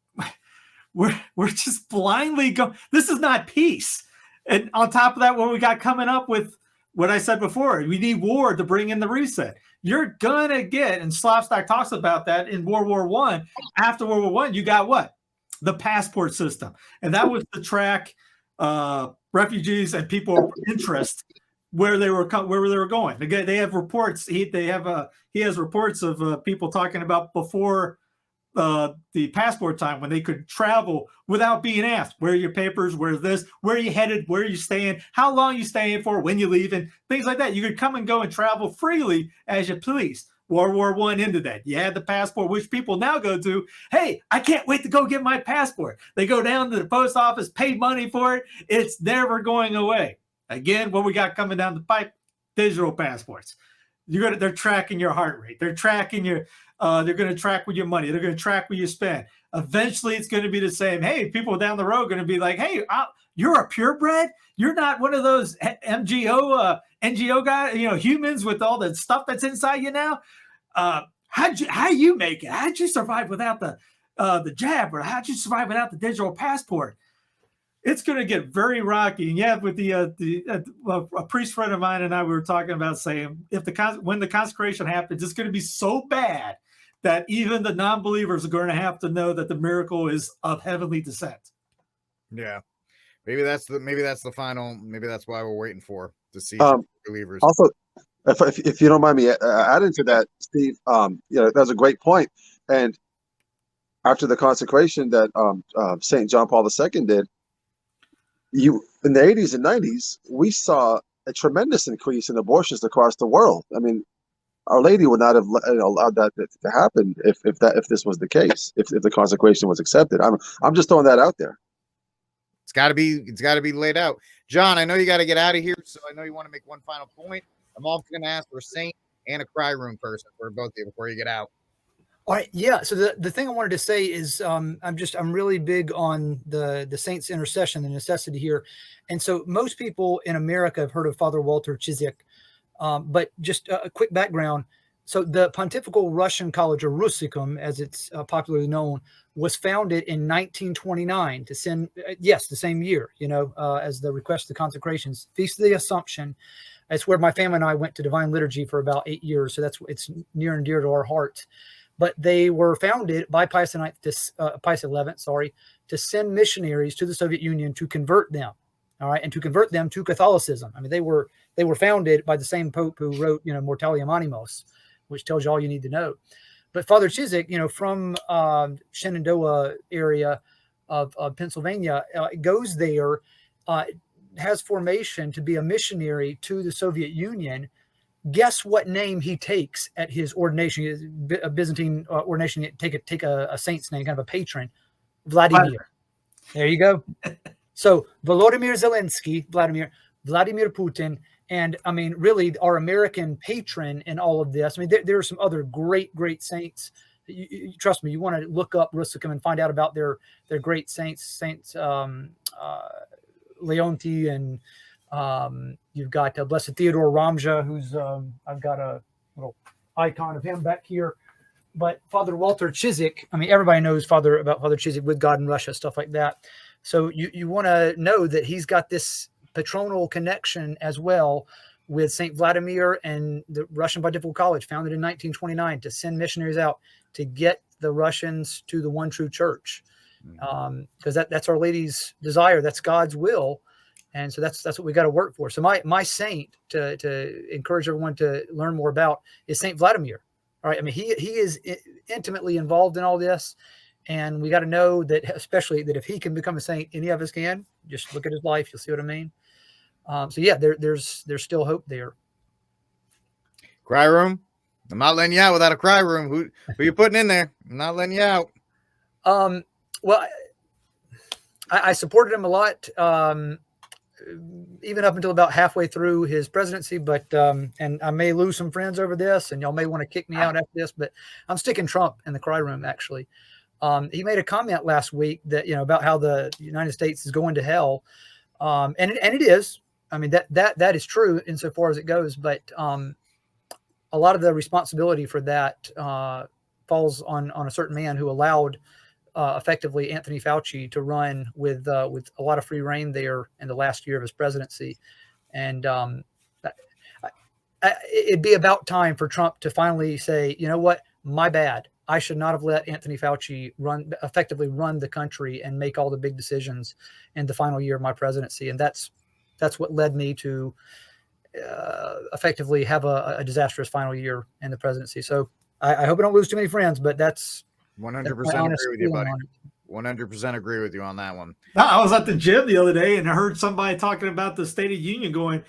we're just blindly going. This is not peace. And on top of that, what we got coming up with what I said before, we need war to bring in the reset. You're gonna get, and Slavstak talks about that in World War I. After World War I, you got what? The passport system, and that was to track refugees and people of interest where they were going. Again, they have reports. He has reports of people talking about before the passport time when they could travel without being asked, where are your papers, where's this, where are you headed, where are you staying, how long you staying for, when you leaving, things like that. You could come and go and travel freely as you please. World War I ended that. You had the passport, which people now go to. Hey, I can't wait to go get my passport. They go down to the post office, pay money for it. It's never going away. Again, what we got coming down the pipe, digital passports. They're tracking your heart rate. They're tracking your, they're going to track with your money. They're going to track what you spend. Eventually, it's going to be the same. Hey, people down the road are going to be like, hey, you're a purebred? You're not one of those NGO guys, humans with all the stuff that's inside you now? How you make it? How'd you survive without the jab, or how'd you survive without the digital passport? It's going to get very rocky. And yeah, with a priest friend of mine and I, we were talking about saying, when the consecration happens, it's going to be so bad that even the non-believers are going to have to know that the miracle is of heavenly descent. Yeah, maybe that's the final. Maybe that's why we're waiting for to see believers. Also, if you don't mind me adding to that, Steve, that's a great point. And after the consecration that St. John Paul II did, in the 80s and 90s, we saw a tremendous increase in abortions across the world. I mean, Our Lady would not have allowed that to happen if this was the case, if the consecration was accepted. I'm just throwing that out there. It's got to be laid out. John, I know you got to get out of here, so I know you want to make one final point. I'm also going to ask for a saint and a cry room person for both of you before you get out. All right, yeah. So the thing I wanted to say is I'm really big on the saints' intercession, the necessity here, and so most people in America have heard of Father Walter Ciszek, but just a quick background. So the Pontifical Russian College, or Russicum, as it's popularly known, was founded in 1929 to send, the same year, as the request of the consecrations, Feast of the Assumption. It's where my family and I went to Divine Liturgy for about 8 years, so it's near and dear to our hearts. But they were founded by Pius XI, to send missionaries to the Soviet Union to convert them, all right, and to convert them to Catholicism. I mean, they were founded by the same Pope who wrote, Mortalium Animos, which tells you all you need to know. But Father Ciszek, from Shenandoah area of Pennsylvania, goes there, has formation to be a missionary to the Soviet Union. Guess what name he takes at his ordination? A Byzantine ordination. Take a saint's name, kind of a patron, Vladimir. There you go. So Volodymyr Zelensky, Vladimir Putin, and I mean, really, our American patron in all of this. I mean, there are some other great saints. You trust me, you want to look up Russicum and find out about their great saints, Saints Leonti, and you've got Blessed Theodore Ramja, who's I've got a little icon of him back here. But Father Walter Ciszek, I mean, everybody knows about Father Ciszek, with God in Russia, stuff like that. So you want to know that he's got this patronal connection as well with St. Vladimir and the Russian Pontifical College, founded in 1929, to send missionaries out to get the Russians to the one true church. Because that's Our Lady's desire. That's God's will. And so that's what we got to work for. So my saint to encourage everyone to learn more about is St. Vladimir. All right. I mean, he is intimately involved in all this. And we got to know that, especially that if he can become a saint, any of us can. Just look at his life. You'll see what I mean. So yeah, there's still hope there. Cry room. I'm not letting you out without a cry room. Who you putting in there? I'm not letting you out. Well, I supported him a lot, even up until about halfway through his presidency. But and I may lose some friends over this, and y'all may want to kick me out after this. But I'm sticking Trump in the cry room. Actually, he made a comment last week that about how the United States is going to hell, and it is. I mean that is true insofar as it goes. But a lot of the responsibility for that falls on a certain man who allowed effectively Anthony Fauci to run with a lot of free reign there in the last year of his presidency. And it'd be about time for Trump to finally say, you know what, my bad. I should not have let Anthony Fauci effectively run the country and make all the big decisions in the final year of my presidency. And that's what led me to effectively have a disastrous final year in the presidency. So I hope I don't lose too many friends, but that's 100% That's my agree honest with you, feeling buddy. on it. 100% agree with you on that one. I was at the gym the other day and I heard somebody talking about the State of the Union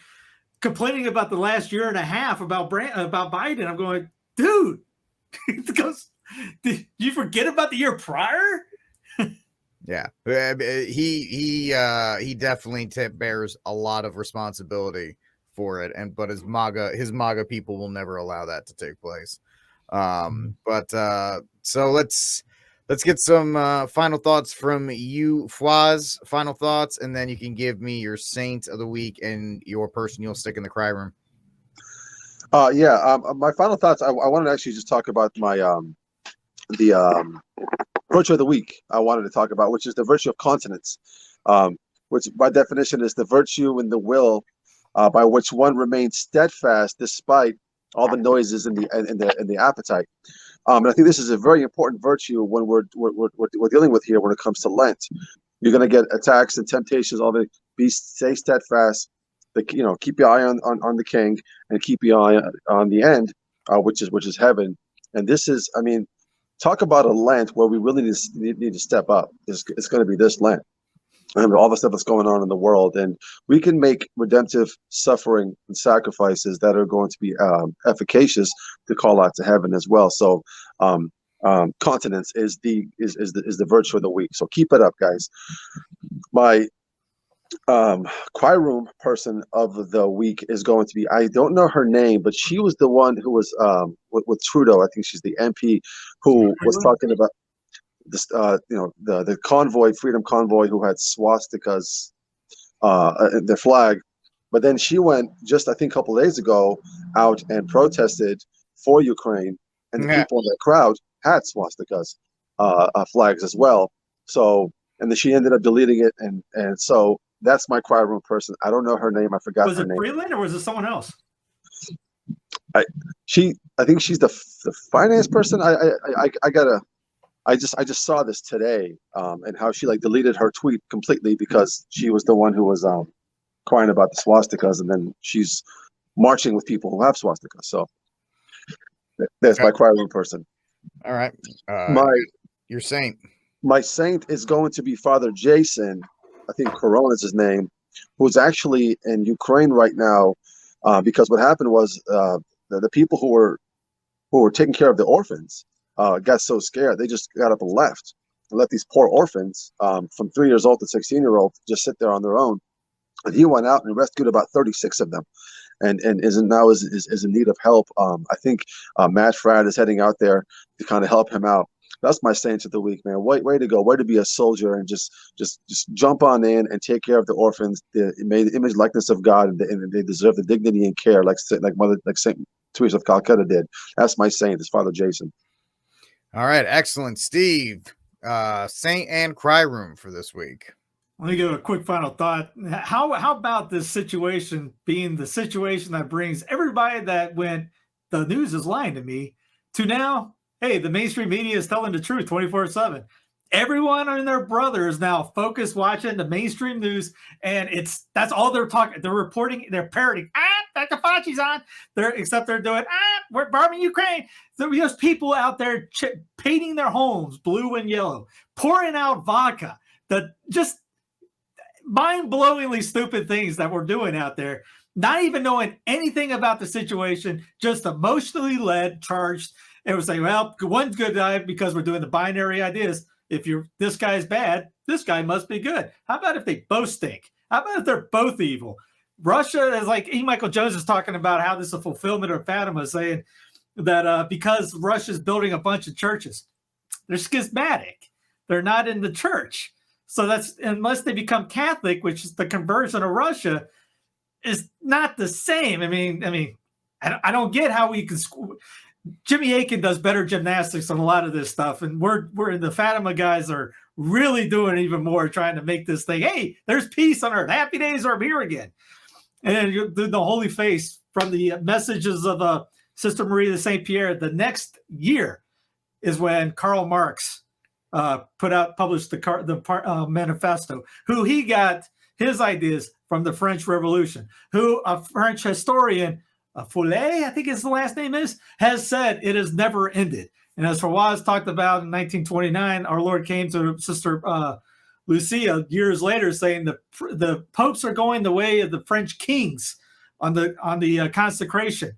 complaining about the last year and a half about Biden. I'm going, dude, did you forget about the year prior? Yeah, he definitely bears a lot of responsibility for it, but his MAGA people will never allow that to take place. So let's get some final thoughts from you, Fwaz. Final thoughts, and then you can give me your saint of the week and your person you'll stick in the cry room. My final thoughts. I wanted to actually just talk about my virtue of the week. I wanted to talk about, which is the virtue of continence, which by definition is the virtue in the will by which one remains steadfast despite all the noises in the appetite. And I think this is a very important virtue when we're dealing with here when it comes to Lent. You're going to get attacks and temptations. Stay steadfast. Keep your eye on the King and keep your eye on the end, which is heaven. And this is, I mean, talk about a Lent where we really need to step up. It's going to be this Lent. And all the stuff that's going on in the world, and we can make redemptive suffering and sacrifices that are going to be efficacious to call out to heaven as well. So, continence is the virtue of the week. So keep it up, guys. My cry room person of the week is going to be, I don't know her name, but she was the one who was with Trudeau. I think she's the MP who was talking about this, the convoy, freedom convoy, who had swastikas, their flag, but then she went just, I think, a couple of days ago out and protested for Ukraine, and the people in the crowd had swastikas flags as well. So, and then she ended up deleting it, and so that's my cry room person. I don't know her name. I forgot her name. Was it Freeland or was it someone else? I think she's the finance person. I just saw this today, and how she deleted her tweet completely because she was the one who was crying about the swastikas, and then she's marching with people who have swastikas. So that's my cry room person. All right, your saint. My saint is going to be Father Jason. I think Corona is his name, who's actually in Ukraine right now, because what happened was the people who were taking care of the orphans got so scared they just got up and left these poor orphans from 3 years old to 16-year-old just sit there on their own. And he went out and rescued about 36 of them, and is in need of help. I think Matt Fradd is heading out there to kind of help him out. That's my saint of the week, man. Way to go. Way to be a soldier and just jump on in and take care of the orphans. They made the image likeness of God, and they deserve the dignity and care like Saint Teresa of Calcutta did. That's my saint. It's Father Jason. All right, excellent, Steve. Saint and cry room for this week. Let me give a quick final thought. How about this situation being the situation that brings everybody that went, the news is lying to me, to now, hey, the mainstream media is telling the truth 24/7. Everyone and their brother is now focused watching the mainstream news, and that's all they're talking. They're reporting, they're parroting. Dr. Fauci's on. Except they're doing, we're bombing Ukraine. So there's people out there painting their homes blue and yellow, pouring out vodka. Just mind-blowingly stupid things that we're doing out there, not even knowing anything about the situation, just emotionally led, charged. It was like, well, one's good because we're doing the binary ideas. If this guy's bad, this guy must be good. How about if they both stink? How about if they're both evil? Russia is like, E. Michael Jones is talking about how this is a fulfillment of Fatima, saying that because Russia's building a bunch of churches, they're schismatic. They're not in the church. So that's, unless they become Catholic, which is the conversion of Russia, is not the same. I mean, I don't get how we can. Jimmy Akin does better gymnastics on a lot of this stuff, and we're the Fatima guys are really doing even more, trying to make this thing. Hey, there's peace on earth. Happy days are here again. And the Holy Face from the messages of Sister Maria de Saint Pierre. The next year is when Karl Marx published the manifesto, who he got his ideas from the French Revolution, who a French historian, Foulet, I think his last name is, has said it has never ended. And as Fawaz talked about in 1929, our Lord came to Sister Lucia years later saying the popes are going the way of the French kings on the consecration.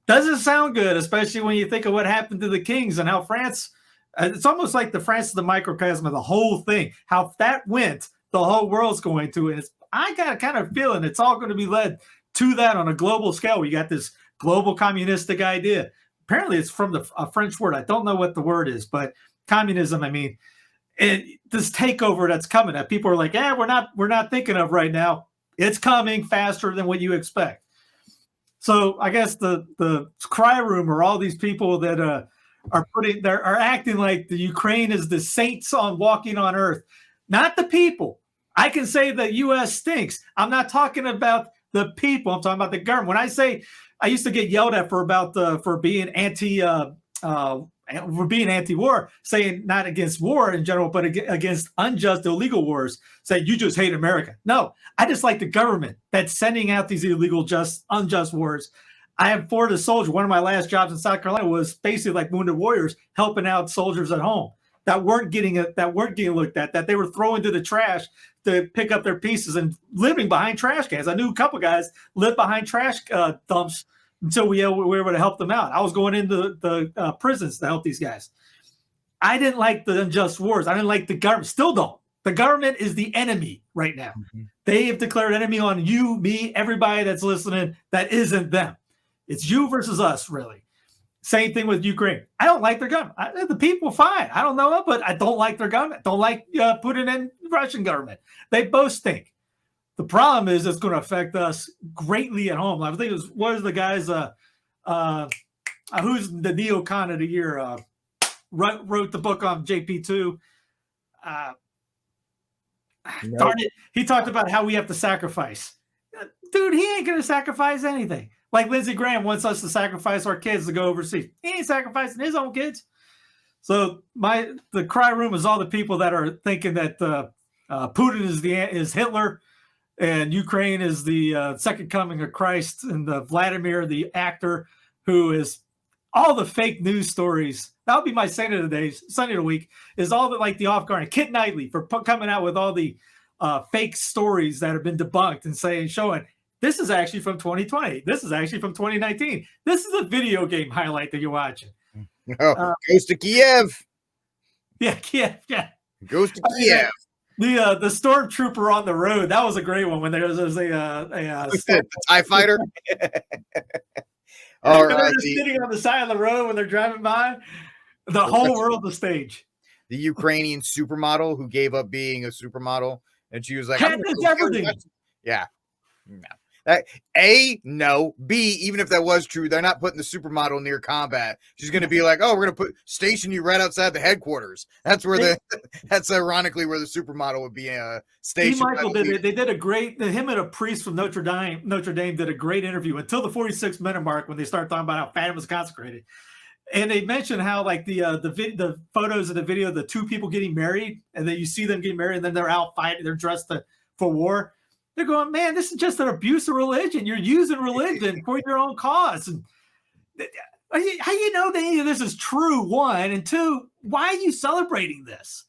Doesn't sound good, especially when you think of what happened to the kings and how France, it's almost like the France is the microcosm of the whole thing. How that went, the whole world's going to. And I got a kind of feeling it's all going to be led to that on a global scale. We got this global communistic idea. Apparently it's from a French word. I don't know what the word is, but communism, I mean, and this takeover that's coming that people are like, we're not thinking of right now. It's coming faster than what you expect. So I guess the cry room are all these people that are acting like the Ukraine is the saints on walking on earth, not the people. I can say the U.S. stinks. I'm not talking about the people. I'm talking about the government. When I say I used to get yelled at for being anti-war, saying not against war in general, but against unjust, illegal wars, saying you just hate America. No, I just like the government that's sending out these illegal, unjust wars. I have fought a soldier. One of my last jobs in South Carolina was basically like Wounded Warriors, helping out soldiers at home that weren't getting looked at, that they were throwing to the trash to pick up their pieces and living behind trash cans. I knew a couple guys lived behind trash dumps until we were able to help them out. I was going into the prisons to help these guys. I didn't like the unjust wars. I didn't like the government. Still don't. The government is the enemy right now. Mm-hmm. They have declared enemy on you, me, everybody that's listening that isn't them. It's you versus us, really. Same thing with Ukraine. I don't like their government. The people are fine. I don't know, but I don't like their government. Don't like Putin and Russian government. They both stink. The problem is it's going to affect us greatly at home. I think it was one of the guys, who's the neocon of the year, wrote the book on JP2. Darn it. He talked about how we have to sacrifice. Dude, he ain't going to sacrifice anything. Like Lindsey Graham wants us to sacrifice our kids to go overseas. He ain't sacrificing his own kids. So the cry room is all the people that are thinking that Putin is Hitler and Ukraine is the second coming of Christ, and Vladimir, the actor, who is all the fake news stories. That'll be my Sunday of the week, is all the like the off guard. Kit Knightley for coming out with all the fake stories that have been debunked and showing. This is actually from 2020. This is actually from 2019. This is a video game highlight that you're watching. Goes to Kiev. Yeah, Kiev. Yeah, goes to Kiev. The stormtrooper on the road. That was a great one when there was the TIE fighter. All right, they're just sitting on the side of the road when they're driving by. The whole world's a stage. The Ukrainian supermodel who gave up being a supermodel, and she was like, everything. Yeah. No. No. B, even if that was true, they're not putting the supermodel near combat. She's going to be like, we're going to station you right outside the headquarters. That's where that's ironically where the supermodel would be stationed. They did a great, him and a priest from Notre Dame did a great interview until the 46-minute mark when they start talking about how Fatima was consecrated. And they mentioned how like the photos of the video, the two people getting married, and then you see them getting married and then they're out fighting, they're dressed for war. They're going, man, this is just an abuse of religion. You're using religion for your own cause. And how you know that any of this is true, one? And two, why are you celebrating this?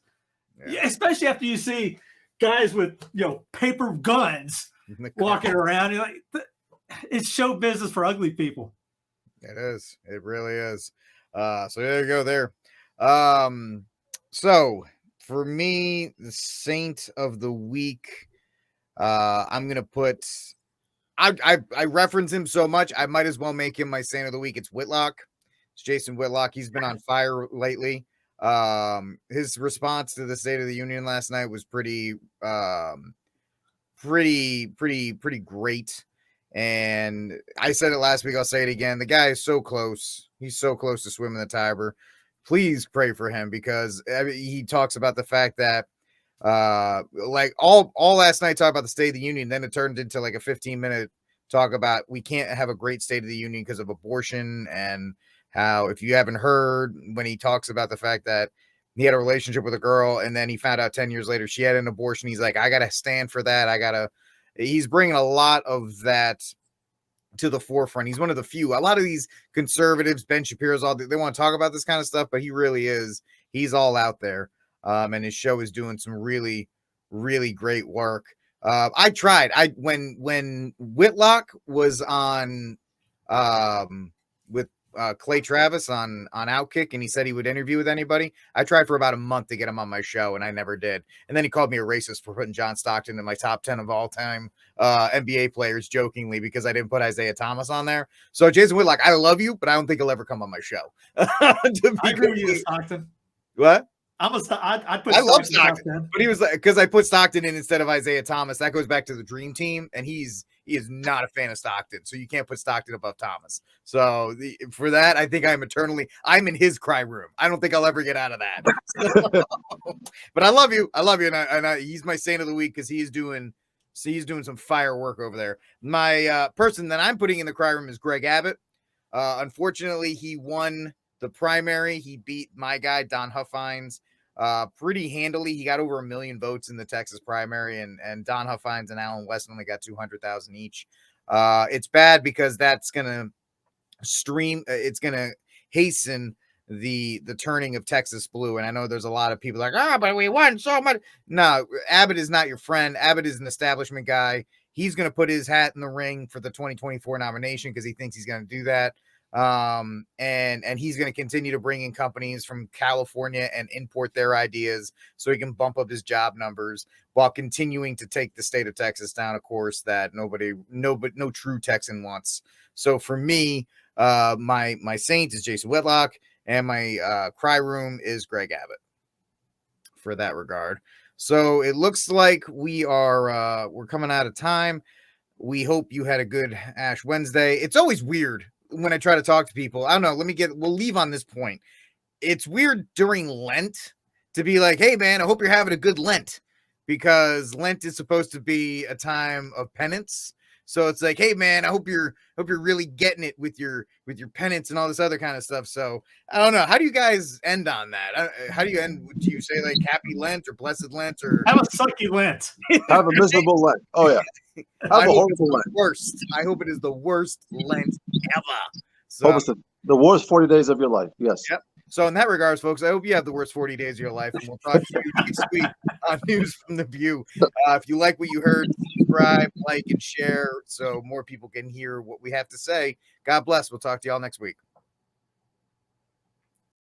Yeah, especially after you see guys with paper guns walking around. You're like, it's show business for ugly people. It is. It really is. So there you go there. So for me, the saint of the week, I'm gonna put. I reference him so much, I might as well make him my saint of the week. It's Whitlock. It's Jason Whitlock. He's been on fire lately. His response to the State of the Union last night was pretty great. And I said it last week. I'll say it again. The guy is so close. He's so close to swimming the Tiber. Please pray for him because he talks about the fact that like all last night talk about the State of the Union, then it turned into like a 15-minute talk about we can't have a great State of the Union because of abortion, and how, if you haven't heard, when he talks about the fact that he had a relationship with a girl and then he found out 10 years later she had an abortion, he's like, I gotta stand for that. He's bringing a lot of that to the forefront. He's one of the few. A lot of these conservatives, Ben Shapiro's, all they want to talk about this kind of stuff, but he really is. He's all out there, and his show is doing some really, really great work. I tried. When Whitlock was on with Clay Travis on Outkick, and he said he would interview with anybody. I tried for about a month to get him on my show, and I never did. And then he called me a racist for putting John Stockton in my top 10 of all time NBA players, jokingly, because I didn't put Isaiah Thomas on there. So Jason Whitlock, I love you, but I don't think he'll ever come on my show. I agree with you, Stockton. What? I'd put I love Stockton, Stockton, but he was like, because I put Stockton in instead of Isaiah Thomas. That goes back to the Dream Team, and he is not a fan of Stockton, so you can't put Stockton above Thomas. So for that, I think I'm in his cry room. I don't think I'll ever get out of that. But I love you, and he's my saint of the week because he's doing some firework over there. My person that I'm putting in the cry room is Greg Abbott. Unfortunately, he won the primary. He beat my guy Don Huffines pretty handily. He got over 1 million votes in the Texas primary, and Don Huffines and Alan West only got 200,000 each. It's bad because that's gonna it's gonna hasten the turning of Texas blue. And I know there's a lot of people like, but we won so much. No, Abbott is not your friend. Abbott is an establishment guy. He's going to put his hat in the ring for the 2024 nomination because he thinks he's going to do that. And he's going to continue to bring in companies from California and import their ideas so he can bump up his job numbers while continuing to take the state of Texas down a course that no true Texan wants. So for me, my saint is Jason Whitlock, and my cry room is Greg Abbott for that regard. So it looks like we're coming out of time. We hope you had a good Ash Wednesday. It's always weird when I try to talk to people. I don't know. We'll leave on this point. It's weird during Lent to be like, hey man, I hope you're having a good Lent, because Lent is supposed to be a time of penance. So it's like, hey man, I hope you're really getting it with your penance and all this other kind of stuff. So I don't know. How do you guys end on that? How do you end? Do you say like happy Lent or blessed Lent or have a sucky Lent? Have a miserable Lent. Oh yeah. Have a horrible Lent. Worst. I hope it is the worst Lent ever. So hope it's the worst 40 days of your life. Yes. Yep. So in that regards, folks, I hope you have the worst 40 days of your life, and we'll talk to you next week on News from the View. If you like what you heard, subscribe, like, and share so more people can hear what we have to say. God bless. We'll talk to y'all next week.